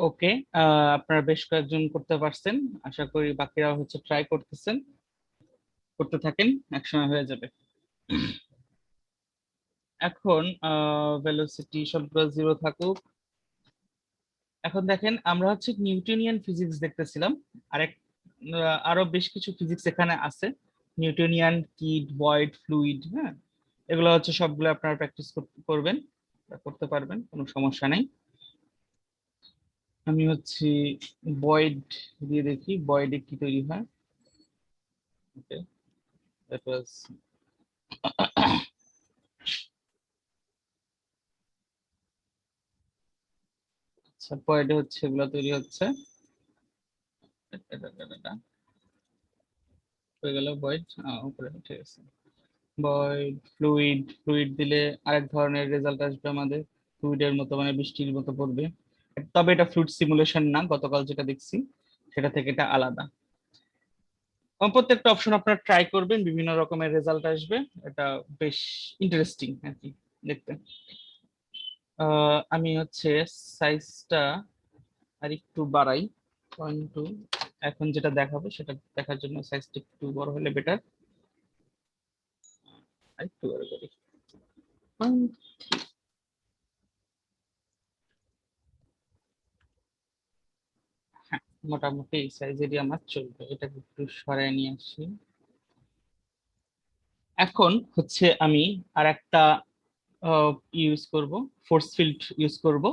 ওকে, আপনারা বেশ কয়েকজন করতে পারছেন, আশা করি বাকিরা হচ্ছে ট্রাই করতেছেন, করতে থাকেন, একসময় হয়ে যাবে। এখন ভেলোসিটি সবগুলো 0 থাকুক। এখন দেখেন আমরা হচ্ছে নিউটনিয়ান ফিজিক্স দেখতেছিলাম, আরেক আরো বেশ কিছু ফিজিক্স এখানে আছে, নিউটনিয়ান, কিড, ভয়েড, ফ্লুইড, হ্যাঁ, এগুলো হচ্ছে সবগুলো আপনারা প্র্যাকটিস করবেন, করতে পারবেন, কোনো সমস্যা নেই। আমি হচ্ছে ভয়েড দিয়ে দেখি ভয়েডে কি তৈরি হয়। ওকে, দ্যাট ওয়াজ আচ্ছা, ভয়েডে হচ্ছে এগুলো তৈরি হচ্ছে, হয়ে গেল ভয়েড, উপরে ঠিক আছে। ভয়েড, ফ্লুইড, ফ্লুইড দিলে আরেক ধরনের রেজাল্ট আসবে আমাদের, ফ্লুইডের মতো মানে বৃষ্টির মতো পড়বে, তবে এটা ফ্লুইড সিমুলেশন না, গতকাল যেটা দেখছি সেটা থেকে এটা আলাদা। প্রত্যেকটা অপশন আপনারা ট্রাই করবেন, বিভিন্ন রকমের রেজাল্ট আসবে, এটা বেশ ইন্টারেস্টিং আর কি দেখতে। আমি হচ্ছে সাইজটা আর একটু বাড়াই, 0.2, এখন যেটা দেখাবো সেটা দেখার জন্য সাইজটা একটু বড় হলে বেটার, আর একটু বড় করি। হ্যাঁ, মোটামুটি এই সাইজেরই আমার চলবে, এটাকে একটু সরাই নিয়ে আসি। এখন হচ্ছে আমি আর একটা ইউজ করব, ফোর্স ফিল্ড ইউজ করব,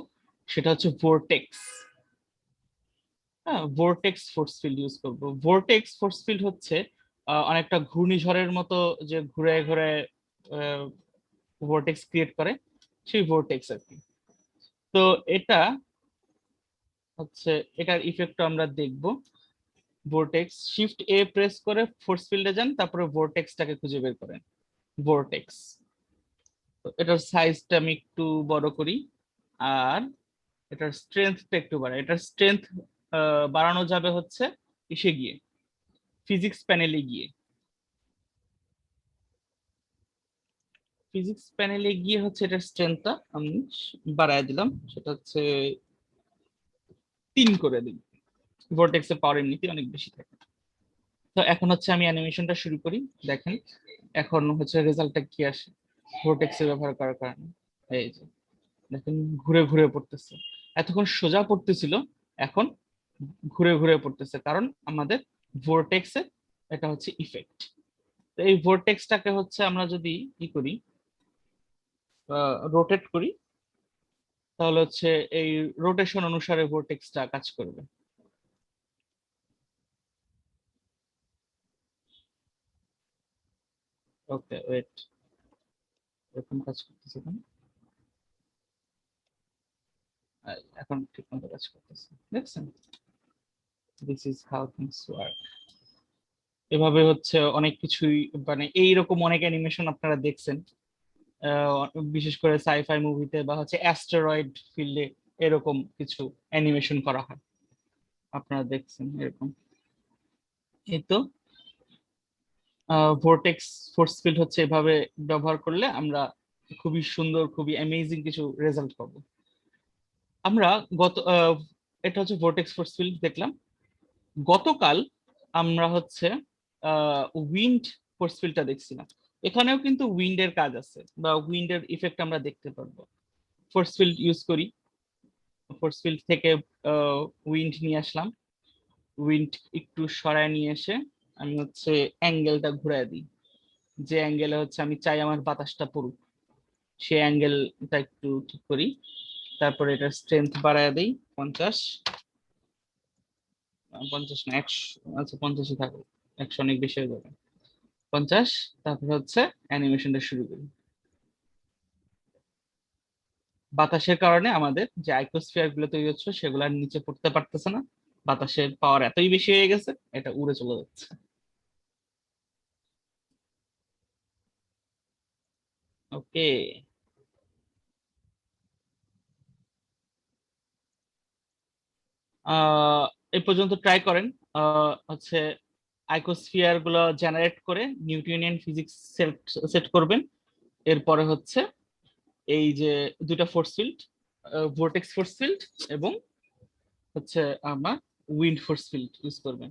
সেটা হচ্ছে ভোরটেক্স। হ্যাঁ, ভোরটেক্স ফোর্স ফিল্ড ইউজ করব। ভোরটেক্স ফোর্স ফিল্ড হচ্ছে অনেকটা ঘূর্ণিঝড়ের মতো, যে ঘুরে ঘুরে ভোরটেক্স ক্রিয়েট করে, সেই ভোরটেক্স আর কি। তো এটা হচ্ছে, এটার ইফেক্ট আমরা দেখব। ভোরটেক্স, শিফট এ প্রেস করে ফোর্স ফিল্ডে যান, তারপরে ভোরটেক্সটাকে খুঁজে বের করেন, ভোরটেক্স। তো এটার সাইজটা আমি একটু বড় করি, আর এটার স্ট্রেংথটা একটু বাড়াই। এটার স্ট্রেংথ বাড়ানো যাবে হচ্ছে ইসে গিয়ে, ফিজিক্স প্যানেলে গিয়ে। ফিজিক্স প্যানেলে গিয়ে হচ্ছে এটার স্ট্রেংথটা আমি বাড়ায় দিলাম, সেটা হচ্ছে 3 করে দিই। ভোর্টেক্সের পাওয়ার এমনিতেই অনেক বেশি থাকে। তো এখন হচ্ছে আমি অ্যানিমেশনটা শুরু করি, দেখেন এখন হচ্ছে রেজাল্টটা কি আসে ভোর্টেক্সে ব্যবহার করার কারণে। এই যে দেখেন, ঘুরে ঘুরে পড়তেছে, এতক্ষণ সোজা পড়তেছিল, এখন ঘুরে ঘুরে পড়তেছে, কারণ আমাদের ভোর্টেক্সে এটা হচ্ছে ইফেক্ট। তো এই ভোর্টেক্সটাকে হচ্ছে আমরা যদি ই করি, রোটেট করি, তাহলে হচ্ছে এই রোটেশন অনুসারে ভোর্টেক্সটা কাজ করবে। ওকে, ওয়েট, এরকম কাজ করতেছে কেন? এখন ঠিক মতো কাজ করতেছে, দেখছেন? This is how things work. এভাবে হচ্ছে অনেক কিছুই, মানে এইরকম অনেক অ্যানিমেশন আপনারা দেখছেন, বিশেষ করে সাইফাই মুভিতে বা হচ্ছে অ্যাস্টেরয়েড ফিল্ডে এরকম কিছু অ্যানিমেশন করা হয়, আপনারা দেখছেন এরকম। এই তো ভোর্টেক্স ফোর্স ফিল্ড হচ্ছে এভাবে ব্যবহার করলে আমরা খুবই সুন্দর, খুবই অ্যামেজিং কিছু রেজাল্ট পাবো। আমরা গত এটা হচ্ছে ভোর্টেক্স ফোর্স ফিল্ড দেখলাম। গতকাল আমরা হচ্ছে উইন্ড ফোর্স ফিল্ডটা দেখছিলাম, এখানেও কিন্তু উইন্ডের কাজ আছে, বা উইন্ডের ইফেক্ট আমরা দেখতে পারবো। ফোর্স ফিল্ড ইউজ করি, ফোর্স ফিল্ড থেকে উইন্ড নিয়ে আসলাম, উইন্ড একটু সরায় নিয়ে এসে আমি হচ্ছে অ্যাঙ্গেলটা ঘুরায় দিই, যে অ্যাঙ্গেলে হচ্ছে আমি চাই আমার বাতাসটা পড়ুক, সেই অ্যাঙ্গেলটা একটু ঠিক করি। তারপরে এটার স্ট্রেংথ বাড়ায় দিই 50, 50 না 100, আচ্ছা 50ই থাকুক, 100 অনেক বেশি হয়ে যাবে, 50। তারপরে হচ্ছে অ্যানিমেশনটা শুরু করি। বাতাসের কারণে আমাদের যে আইকোস্ফিয়ার গুলো তৈরি হচ্ছে সেগুলো আর নিচে পড়তে পারতেছে না, বাতাসের পাওয়ার এতই বেশি হয়ে গেছে, এটা উড়ে চলে যাচ্ছে। ওকে, এই পর্যন্ত ট্রাই করেন, হচ্ছে আইকোস্ফিয়ার গুলো জেনারেট করে নিউটনিয়ান ফিজিক্স সেট সেট করবেন। এরপরে হচ্ছে এই যে দুটা force field, vortex force field এবং হচ্ছে আমার উইন্ড ফোর্স ফিল্ড ইউজ করবেন।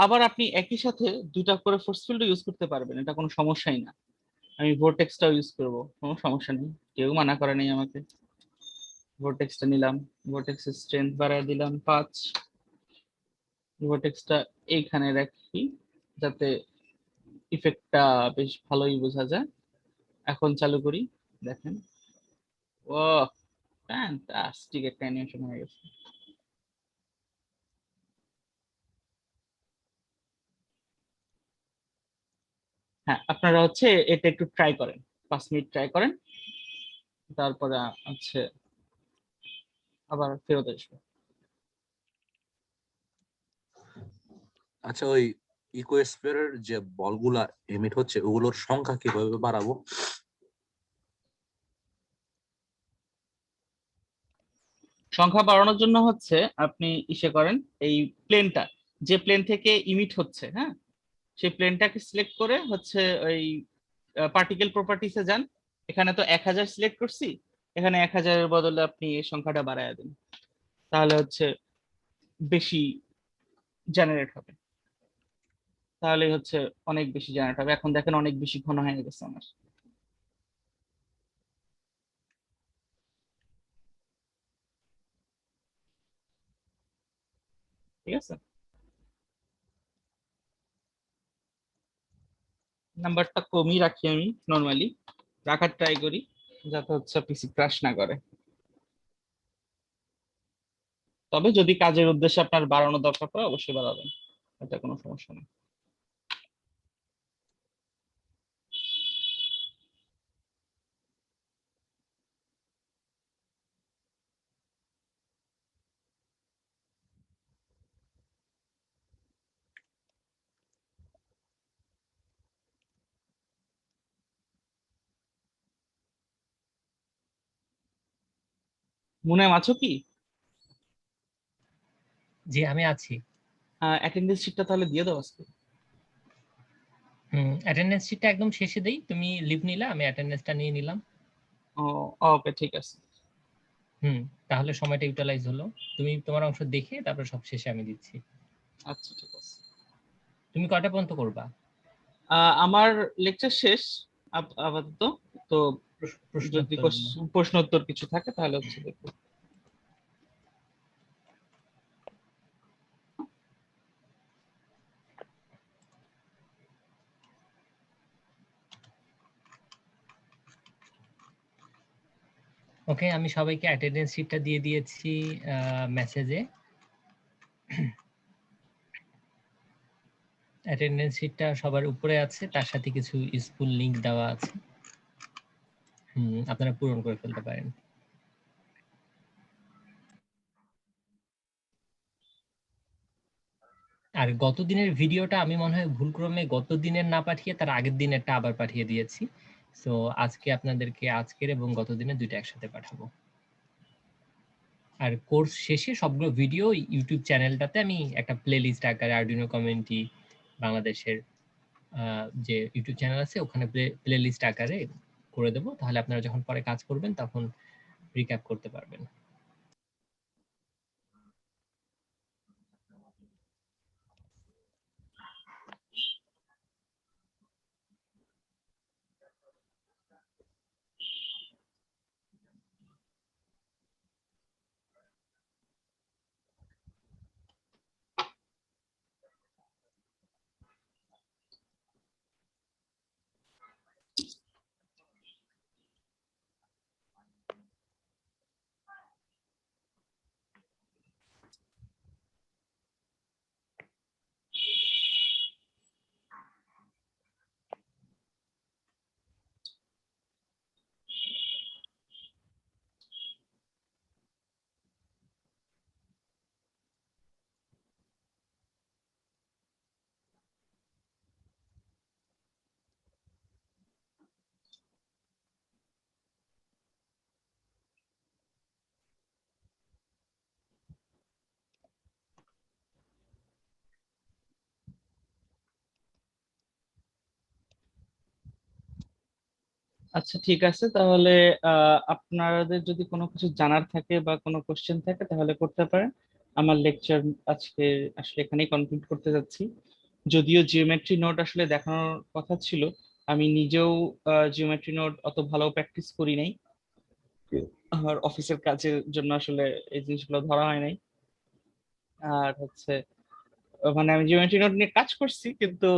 আবার আপনি একই সাথে দুইটা করে ফোর্স ফিল্ড ইউজ করতে পারবেন, এটা কোনো সমস্যাই না। আমি ভোর্টেক্সটাও ইউজ করব, কোনো সমস্যা নেই, কেউ মানা করে নেই আমাকে। ভোর্টেক্সটা নিলাম, ভোর্টেক্স স্ট্রেংথ বাড়ায় দিলাম 5। ভোর্টেক্সটা এইখানে রাখি যাতে ইফেক্টটা বেশ ভালোই বোঝা যায়। এখন চালু করি, দেখেন ও ফ্যান্টাস্টিক একটা অ্যানিমেশন হয়ে গেছে। হ্যাঁ, আপনারা হচ্ছে এটা একটু ট্রাই করেন, 5 মিনিট ট্রাই করেন, তারপরে হচ্ছে আবার ফেরত আসবে। আচ্ছা, ওই ইকোস্ফিয়ারের যে বলগুলা এমিট হচ্ছে ওগুলোর সংখ্যা কিভাবে বাড়াবো? সংখ্যা বাড়ানোর জন্য হচ্ছে আপনি ইসে করেন, এই প্লেনটা, যে প্লেন থেকে ইমিট হচ্ছে, হ্যাঁ, সেই প্লেনটাকে সিলেক্ট করে হচ্ছে ওই পার্টিকেল প্রপার্টিসে যান। এখানে তো 1000 সিলেক্ট করছি, এখানে 1000-এর বদলে আপনি এই সংখ্যাটা বাড়ায় দেন, তাহলে হচ্ছে বেশি জেনারেট হবে। তাহলে হচ্ছে অনেক বেশি জেনারেট হবে। এখন দেখেন অনেক বেশি ঘন হয়ে গেছে আমার। ঠিক আছে, নাম্বারটা কমই রাখি আমি, নর্মালি রাখার ট্রাই করি যাতে হচ্ছে পিসি ক্রাশ না করে। তবে যদি কাজের উদ্দেশ্যে আপনার বাড়ানো দরকার পড়ে অবশ্যই বাড়াবেন, এটা কোনো সমস্যা নেই। মুনাম আছো কি? জি আমি আছি। অ্যাটেন্ডেন্স শিটটা তাহলে দিয়ে দাও আজকে। অ্যাটেন্ডেন্স শিটটা একদম শেষে দেই, তুমি লিভ নিলা, আমি অ্যাটেন্ডেন্সটা নিয়ে নিলাম। ও, ওকে ঠিক আছে। তাহলে সময়টা ইউটিলাইজ হলো। তুমি তোমার অংশ দেখে তারপর সব শেষে আমি দিচ্ছি। আচ্ছা ঠিক আছে। তুমি কয়টা পর্যন্ত করবা? আমার লেকচার শেষ আপাতত। তো যদি প্রশ্নোত্তর গুলো। প্রশ্ন উত্তর কিছু থাকে তাহলে হচ্ছে দেখবো। ওকে, আমি সবাইকে অ্যাটেন্ডেন্স শিটটা দিয়ে দিয়েছি মেসেজে। অ্যাটেন্ডেন্স শিটটা সবার উপরে আছে, তার সাথে কিছু স্কুল লিংক দেওয়া আছে। আপনারা পূরণ করে ফেলতে পারেন। আর গত দিনের ভিডিওটা আমি মনে হয় ভুলক্রমে গত দিনের না পাঠিয়ে তার আগের দিনেরটা আবার পাঠিয়ে দিয়েছি। সো আজকে আপনাদেরকে আজকের এবং গত দিনের দুইটা একসাথে পাঠাবো। আর কোর্স শেষে সবগুলো ভিডিও ইউটিউব চ্যানেলটাতে আমি একটা প্লেলিস্ট আকারে আরডুইনো কমিউনিটি বাংলাদেশের যে ইউটিউব চ্যানেল আছে ওখানে প্লেলিস্ট আকারে করে দেবো, তাহলে আপনারা যখন পরে কাজ করবেন তখন রিক্যাপ করতে পারবেন। আচ্ছা ঠিক আছে, তাহলে আপনাদের যদি কোনো কিছু জানার থাকে বা কোনো কোশ্চেন থাকে তাহলে করতে পারেন। আমার লেকচার আজকে আসলে এখানেই কনক্লুড করতে যাচ্ছি। যদিও জিওমেট্রি নোট আসলে দেখানোর কথা ছিল, আমি নিজেও জিওমেট্রি নোট অত ভালো প্র্যাকটিস করি নাই। আমার অফিসের কাজের জন্য আসলে এই জিনিসগুলো ধরা হয় নাই। আর হচ্ছে মানে আমি জিওমেট্রি নোট নিয়ে কাজ করছি, কিন্তু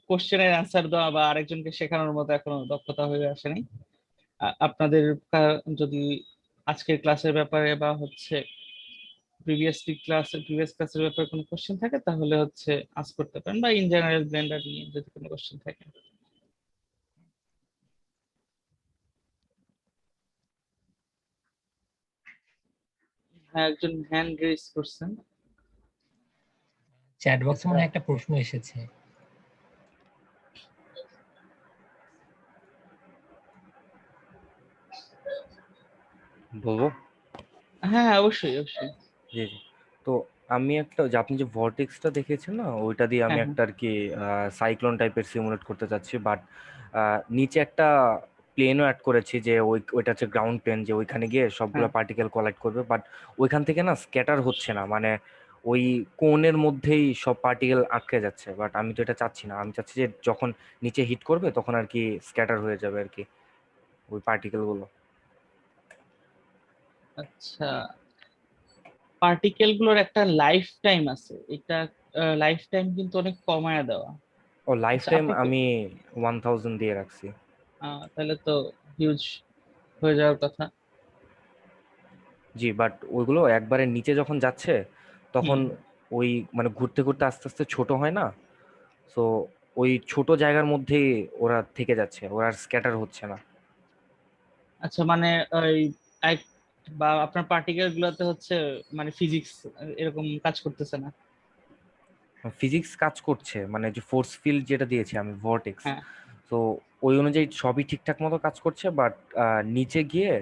কোশ্চেনের অ্যান্সার দেওয়া বা আরেকজনকে শেখানোর মতো এখনো দক্ষতা হয়ে আসে নাই। আপনাদের যদি আজকের ক্লাসের ব্যাপারে বা হচ্ছে প্রিভিয়াস ক্লাসের ব্যাপারে কোনো কোশ্চেন থাকে তাহলে হচ্ছে আস্ক করতে পারেন, বা ইন জেনারেল ব্লেন্ডার নিয়ে যদি কোনো কোশ্চেন থাকে। হ্যাঁ, একজন হ্যান্ড রেজ করছেন। চ্যাট বক্সে এটা মনে হয় একটা প্রশ্ন এসেছে। বলবো? হ্যাঁ হ্যাঁ, অবশ্যই অবশ্যই। জি জি। তো আমি একটা, যে আপনি যে ভর্টেক্সটা দেখেছেন না, ওইটা দিয়ে আমি হ্যাঁ হ্যাঁ একটা আর কি সাইক্লোন টাইপের সিমুলেট করতে চাচ্ছি, বাট নিচে একটা প্লেনও অ্যাড করেছি, যে ওইটা হচ্ছে গ্রাউন্ড প্লেন, যে ওইখানে গিয়ে সবগুলো হ্যাঁ। পার্টিকেল কালেক্ট করবে, বাট ওইখান থেকে না স্ক্যাটার হচ্ছে না, মানে ওই কোণের মধ্যেই সব পার্টিকেল আটকে যাচ্ছে। বাট আমি তো এটা চাচ্ছি না, আমি চাচ্ছি যে যখন নিচে হিট করবে তখন আর কি স্ক্যাটার হয়ে যাবে আর কি ওই পার্টিকেলগুলো। আচ্ছা, পার্টিকেল গুলোর একটা লাইফ টাইম আছে, এটা লাইফ টাইম কিন্তু অনেক কমায় দেওয়া। ও, লাইফ আচ্ছা টাইম আপনি আমি 1000 দিয়ে রাখছি। তাহলে তো হিউজ হয়ে যাওয়ার কথা। জি, বাট ওইগুলো একবারে নিচে যখন যাচ্ছে তখন হুম। ওই মানে ঘুরতে ঘুরতে আস্তে আস্তে ছোট হয় না, সো ওই ছোট জায়গার মধ্যেই ওরা থেকে যাচ্ছে, ওরা আর স্ক্যাটার হচ্ছে না। আচ্ছা মানে ওই এক বা আপনার পার্টিকেল গুলোতে হচ্ছে মানে ফিজিক্স এরকম কাজ করতেছে না। ফিজিক্স কাজ করছে, মানে যে ফোর্স ফিল্ড যেটা দিয়েছি আমি ভর্টেক্স, হ্যাঁ তো ওই অনুযায়ী সবই ঠিকঠাক মতো কাজ করছে, বাট নিচে গিয়ে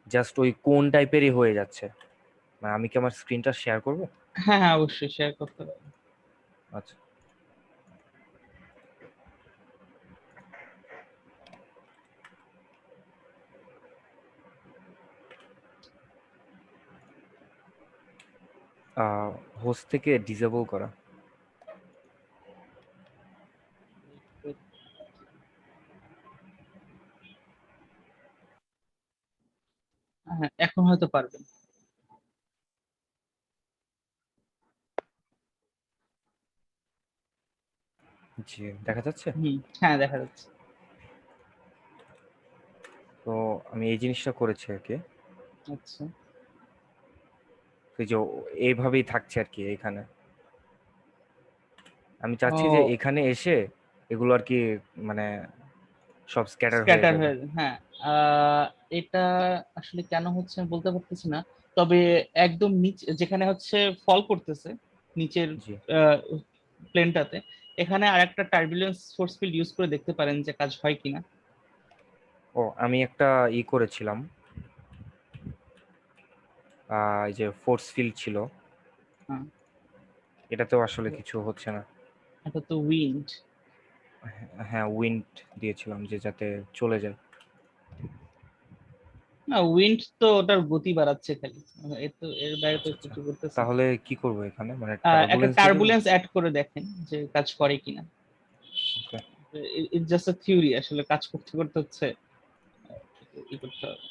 জাস্ট ওই কোন টাইপেরই হয়ে যাচ্ছে। মানে আমি কি আমার স্ক্রিনটা শেয়ার করবো? হ্যাঁ হ্যাঁ, অবশ্যই শেয়ার করতে পারেন। আচ্ছা। হোস্ট থেকে ডিসেবল করা। হ্যাঁ, এখন হয়তো পারবেন। জি, দেখা যাচ্ছে। হুম, হ্যাঁ দেখা যাচ্ছে। তো আমি এই জিনিসটা করেছি আর কি, আচ্ছা। তো এই যে এইভাবেই থাকছে আর কি এখানে। আমি চাচ্ছি যে ও, এখানে এসে এগুলো আর কি মানে সব স্ক্যাটার হয়ে স্ক্যাটার যাবে। হয়ে যায়, হ্যাঁ। আহ, এটা আসলে কেন হচ্ছে আমি বলতে পারতেছি না, তবে একদম নিচে যেখানে হচ্ছে ফল করতেছে নিচের জি। প্লেনটাতে, এখানে আরেকটা টার্বুলেন্স ফোর্স ফিল্ড ইউজ করে দেখতে পারেন যে কাজ হয় কিনা। ও, আমি একটা করেছিলাম, এই যে ফোর্স ফিল্ড ছিল, হ্যাঁ, এটাতেও আসলে কিছু হচ্ছে না। এটা তো উইন্ড। হ্যাঁ, উইন্ড দিয়েছিলাম যে যাতে চলে যায়। না, উইন্ড তো ওটার গতি বাড়াচ্ছে খালি, এর বাইরে তো আচ্ছা আচ্ছা, কিছু করতেছে না। তাহলে কি করবো এখানে, মানে একটা টার্বুলেন্স দিয়ে দেবো? টার্বুলেন্স অ্যাড করে দেখেন যে কাজ করে কিনা। ওকে। ইটস জাস্ট আ থিওরি, আসলে কাজ করতে করতে হচ্ছে ই করতে হবে।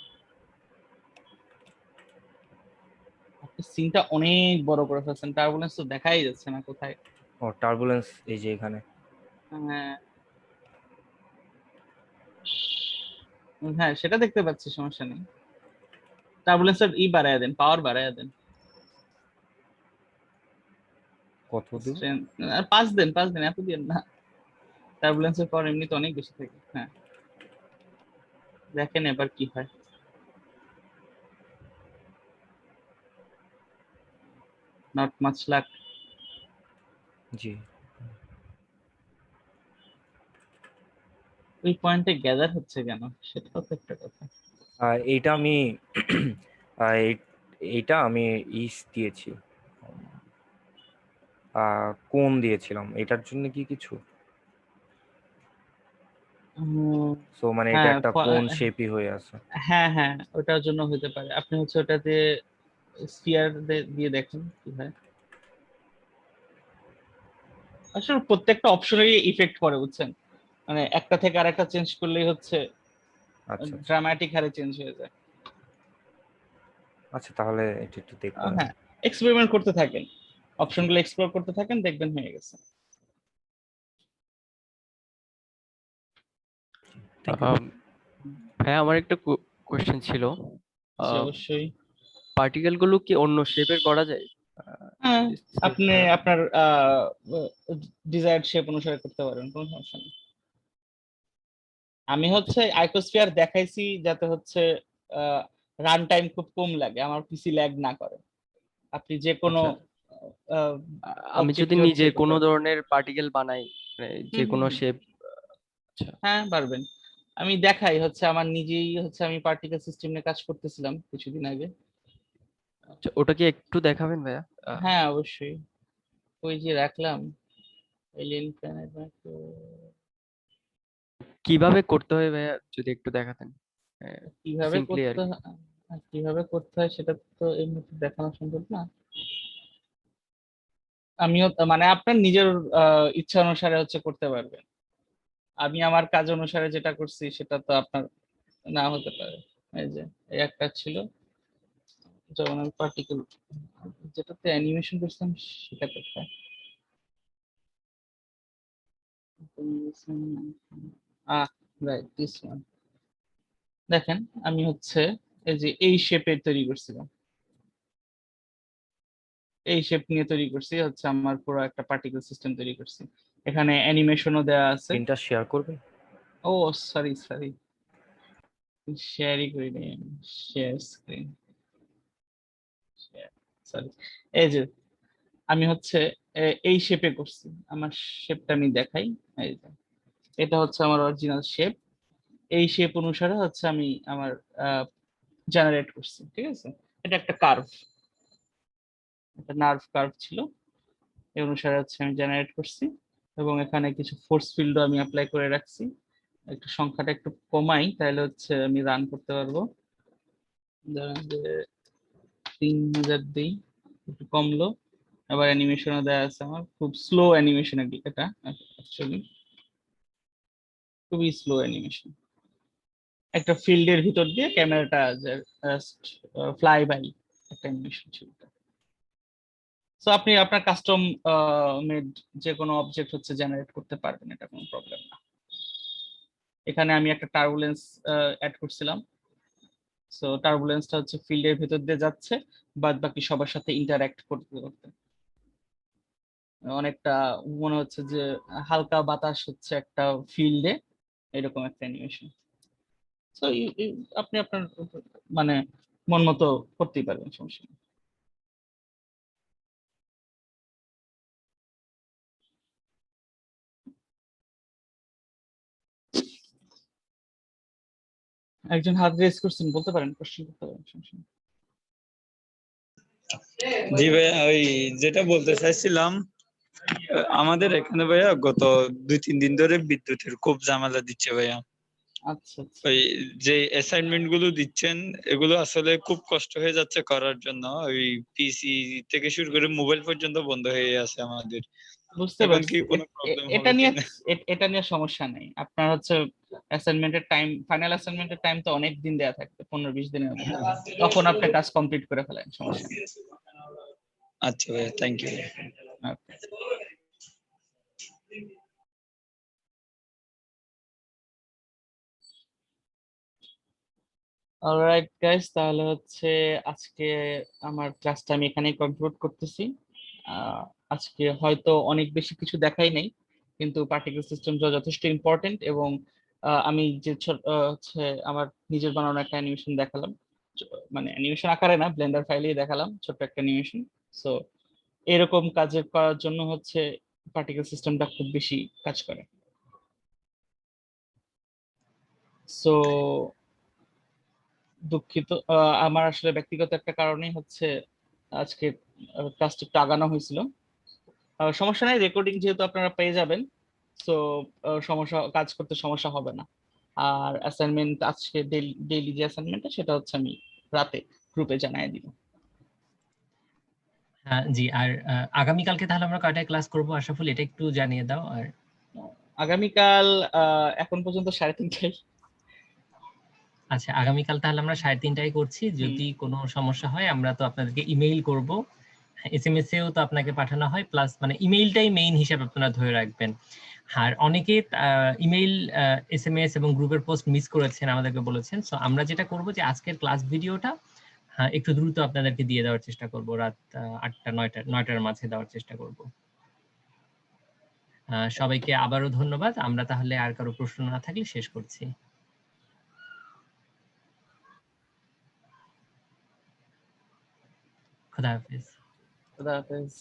আপনি সিনটা অনেক বড় করে ফেলছেন, টার্বুলেন্স তো দেখাই যাচ্ছে না কোথায়। ও, টার্বুলেন্স এই যে এখানে। হ্যাঁ হ্যাঁ, সেটা দেখতে পাচ্ছি, সমস্যা নেই। টার্বুলেন্সের বাড়ায় দেন, পাওয়ার বাড়ায় দেন। কত দেব? Strength, আর 5 দেন, 5 দেন, এত দিন না। টার্বুলেন্সের পাওয়ার এমনিতে অনেক বেশি থাকে। হ্যাঁ, দেখেন এবার কি হয়। Not much luck. জি। ওই পয়েন্টে গ্যাদার হচ্ছে কেন, সেটাও তো একটা কথা। এইটা আমি এইটা আমি দিয়েছি, কোন দিয়েছিলাম এটার জন্য কি কিছু? সো মানে এটা হ্যাঁ একটা কোন শেপই হয়ে আছে। হ্যাঁ হ্যাঁ, ওটার জন্য হতে পারে। আপনি হচ্ছে ওটাতে স্ফিয়ার দিয়ে দেখেন কি হয়। আসলে প্রত্যেকটা অপশনেরই ইফেক্ট পড়ে, বুঝছেন? মানে একটা থেকে আরেকটা চেঞ্জ করলেই হচ্ছে আচ্ছা আচ্ছা ড্রামাটিক হারে চেঞ্জ হয়ে যায়। আচ্ছা, তাহলে এটা একটু দেখবো আমি। হ্যাঁ, এক্সপেরিমেন্ট করতে থাকেন, অপশনগুলো এক্সপ্লোর করতে থাকেন, দেখবেন হয়ে গেছে। Thank you. আম, ভাইয়া আমার একটা কোয়েশ্চেন ছিল। জি, অবশ্যই। পার্টিকেল গুলো কি অন্য শেপের করা যায়? হ্যাঁ, shape আপনি ছাড়া? আপনার ডিজায়ার্ড শেপ অনুসারে করতে পারেন, কোনো সমস্যা নেই। আমি হচ্ছে আইকোস্ফিয়ার দেখাইছি যাতে হচ্ছে রান টাইম খুব কম লাগে, আমার পিসি ল্যাগ না করে। আপনি যে কোনো আচ্ছা, আমি যদি অবজেক্টে হচ্ছে নিজে করতে কোনো পারেন। ধরনের পার্টিকেল বানাই, মানে যে হুম হুম কোনো হুম। শেপ। আচ্ছা হ্যাঁ, পারবেন। আমি দেখাই হচ্ছে আমার নিজেই হচ্ছে, আমি পার্টিকেল সিস্টেম নিয়ে কাজ করতেছিলাম কিছুদিন আগে। আচ্ছা, ওটা কি একটু দেখাবেন ভাইয়া? হ্যাঁ, অবশ্যই। ওই যে রাখলাম এলিয়েন প্ল্যানেট। কিভাবে করতে হয় ভাইয়া যদি একটু দেখাতেন, কিভাবে সিম্পলি আর করতে কি। কিভাবে করতে হয় সেটা তো এমনিতে দেখানো সম্ভব না। আমিও মানে আপনার নিজের ইচ্ছা অনুসারে হচ্ছে করতে পারবেন। আমি আমার কাজ অনুসারে যেটা করছি সেটা তো আপনার না হতে পারে। এই যে এই একটা ছিল, যেমন আমি পার্টিকেল যেটাতে অ্যানিমেশন করছিলাম সেটা কোথায়। আহ রাইট, দিস ওয়ান। দেখেন, আমি হচ্ছে এই যে এই শেপের তৈরি করছিলাম, এই শেপ নিয়ে তৈরি করছি হচ্ছে, আমার পুরো একটা পার্টিকেল সিস্টেম তৈরি করছি। এখানে অ্যানিমেশনও দেওয়া আছে। স্ক্রিনটা শেয়ার করবেন? ও সরি সরি, শেয়ারই করি নি, শেয়ার স্ক্রিন, সরি। এই যে আমি হচ্ছে এই শেপে করছি, আমার শেপটা আমি দেখাই। এই যে এটা হচ্ছে আমার অরিজিনাল শেপ। এই শেপ অনুসারে হচ্ছে আমি আমার জেনারেট করছি, ঠিক আছে? এটা একটা কার্ভ, একটা নার্ভ কার্ভ ছিল, এই অনুসারে হচ্ছে আমি জেনারেট করছি। এবং এখানে কিছু ফোর্স ফিল্ডও আমি অ্যাপ্লাই করে রাখছি। একটু সংখ্যাটা একটু কমাই, তাহলে হচ্ছে আমি রান করতে পারবো। ধরেন যে 3000 দিই, একটু কমলো। আবার অ্যানিমেশনও দেওয়া আছে, আমার খুব স্লো অ্যানিমেশন এটা অ্যাকচুয়ালি, খুবই স্লো অ্যানিমেশন। একটা ফিল্ডের ভিতর দিয়ে ক্যামেরাটা ফ্লাই বাই একটা অ্যানিমেশন ছিল। সো আপনি আপনার কাস্টম মেড যে কোনো অবজেক্ট হচ্ছে জেনারেট করতে পারবেন, এটা কোনো প্রবলেম না। এখানে আমি একটা টার্বুলেন্স অ্যাড করছিলাম। সো টার্বুলেন্সটা হচ্ছে ফিল্ডের ভিতর দিয়ে যাচ্ছে, বাদ বাকি সবার সাথে ইন্টারঅ্যাক্ট করতে করতে অনেকটা মনে হচ্ছে যে হালকা বাতাস হচ্ছে একটা ফিল্ডে, এরকম একটা অ্যানিমেশন। সো আপনি আপনার মানে মন মতো করতেই পারবেন, সমস্যা নেই। একজন হাত রেজ করছেন, বলতে পারেন, কোশ্চেন করতে পারেন, সমস্যা নেই। জি ভাইয়া, ওই যেটা বলতে চাইছিলাম, আমাদের এখানে ভাইয়া গত 2-3 দিন ধরে বিদ্যুতের খুব ঝামেলা দিচ্ছে ভাইয়া। আচ্ছা আচ্ছা, ওই যে অ্যাসাইনমেন্ট গুলো দিচ্ছেন, এগুলো আসলে খুব কষ্ট হয়ে যাচ্ছে করার জন্য। ওই পিসি থেকে শুরু করে মোবাইল পর্যন্ত বন্ধ হয়ে আছে আমাদের। বুঝতে এখন কি পারছি। কোনো প্রবলেম এটা হবে নিয়ে কিনা? এটা নিয়ে সমস্যা নেই। আপনার হচ্ছে অ্যাসাইনমেন্টের টাইম, ফাইনাল অ্যাসাইনমেন্টের টাইম তো অনেক দিন দেয়া থাকবে, 15-20 দিনের মতো। তখন আপনি কাজ কমপ্লিট করে ফেলেন, সমস্যা নেই। আচ্ছা ভাইয়া, thank you. Okay. Alright guys, তাহলে হচ্ছে আজকে আমার ক্লাসটা আমি এখানেই কনক্লুড করতেছি। আহ, আজকে হয়তো অনেক বেশি কিছু দেখাই নাই, কিন্তু পার্টিকেল সিস্টেমটা যথেষ্ট ইম্পর্টেন্ট। এবং আমি যে হচ্ছে আমার নিজের বানানো একটা অ্যানিমেশন দেখালাম, মানে অ্যানিমেশন আকারে না, ব্লেন্ডার ফাইলেই দেখালাম ছোট্ট একটা অ্যানিমেশন। সো এরকম কাজের করার জন্য হচ্ছে পার্টিকেল সিস্টেমটা খুব বেশি কাজ করে। সো দুঃখিত, আমার আসলে ব্যক্তিগত একটা কারণেই হচ্ছে আজকে ক্লাসটা একটু আগানো হয়েছিল। সমস্যা নাই, রেকর্ডিং যেহেতু আপনারা পেয়ে যাবেন, সো সমস্যা, কাজ করতে সমস্যা হবে না। আর অ্যাসাইনমেন্ট আজকে ডেইলি যে অ্যাসাইনমেন্টটা সেটা হচ্ছে আমি রাতে গ্রুপে জানাই দিব। হ্যাঁ জি, আর আগামীকালকে তাহলে আমরা কয়টায় ক্লাস করবো আশাফুল, এটা একটু জানিয়ে দাও। আর আগামীকাল এখন পর্যন্ত 3:30টায়। আচ্ছা, আগামীকাল তাহলে আমরা 3:30টায় করছি। যদি কোনো সমস্যা হয় আমরা তো আপনাদেরকে ইমেইল করব, এসএমএস এও তো আপনাকে পাঠানো হয়, প্লাস মানে ইমেইলটাই মেইন হিসাবে আপনারা ধরে রাখবেন। আর অনেকে ইমেইল, এসএমএস এবং গ্রুপের পোস্ট মিস করেছেন, আমাদেরকে বলেছেন। সো আমরা যেটা করব যে আজকের ক্লাস ভিডিওটা একটু দ্রুত আপনাদেরকে দিয়ে দেওয়ার চেষ্টা করব, রাত 8টা 9টার মাঝে দেওয়ার চেষ্টা করব। সবাইকে আবারও ধন্যবাদ। আমরা তাহলে আর কারো প্রশ্ন না থাকলে শেষ করছি। খুদা হাফেজ। খুদা হাফেজ।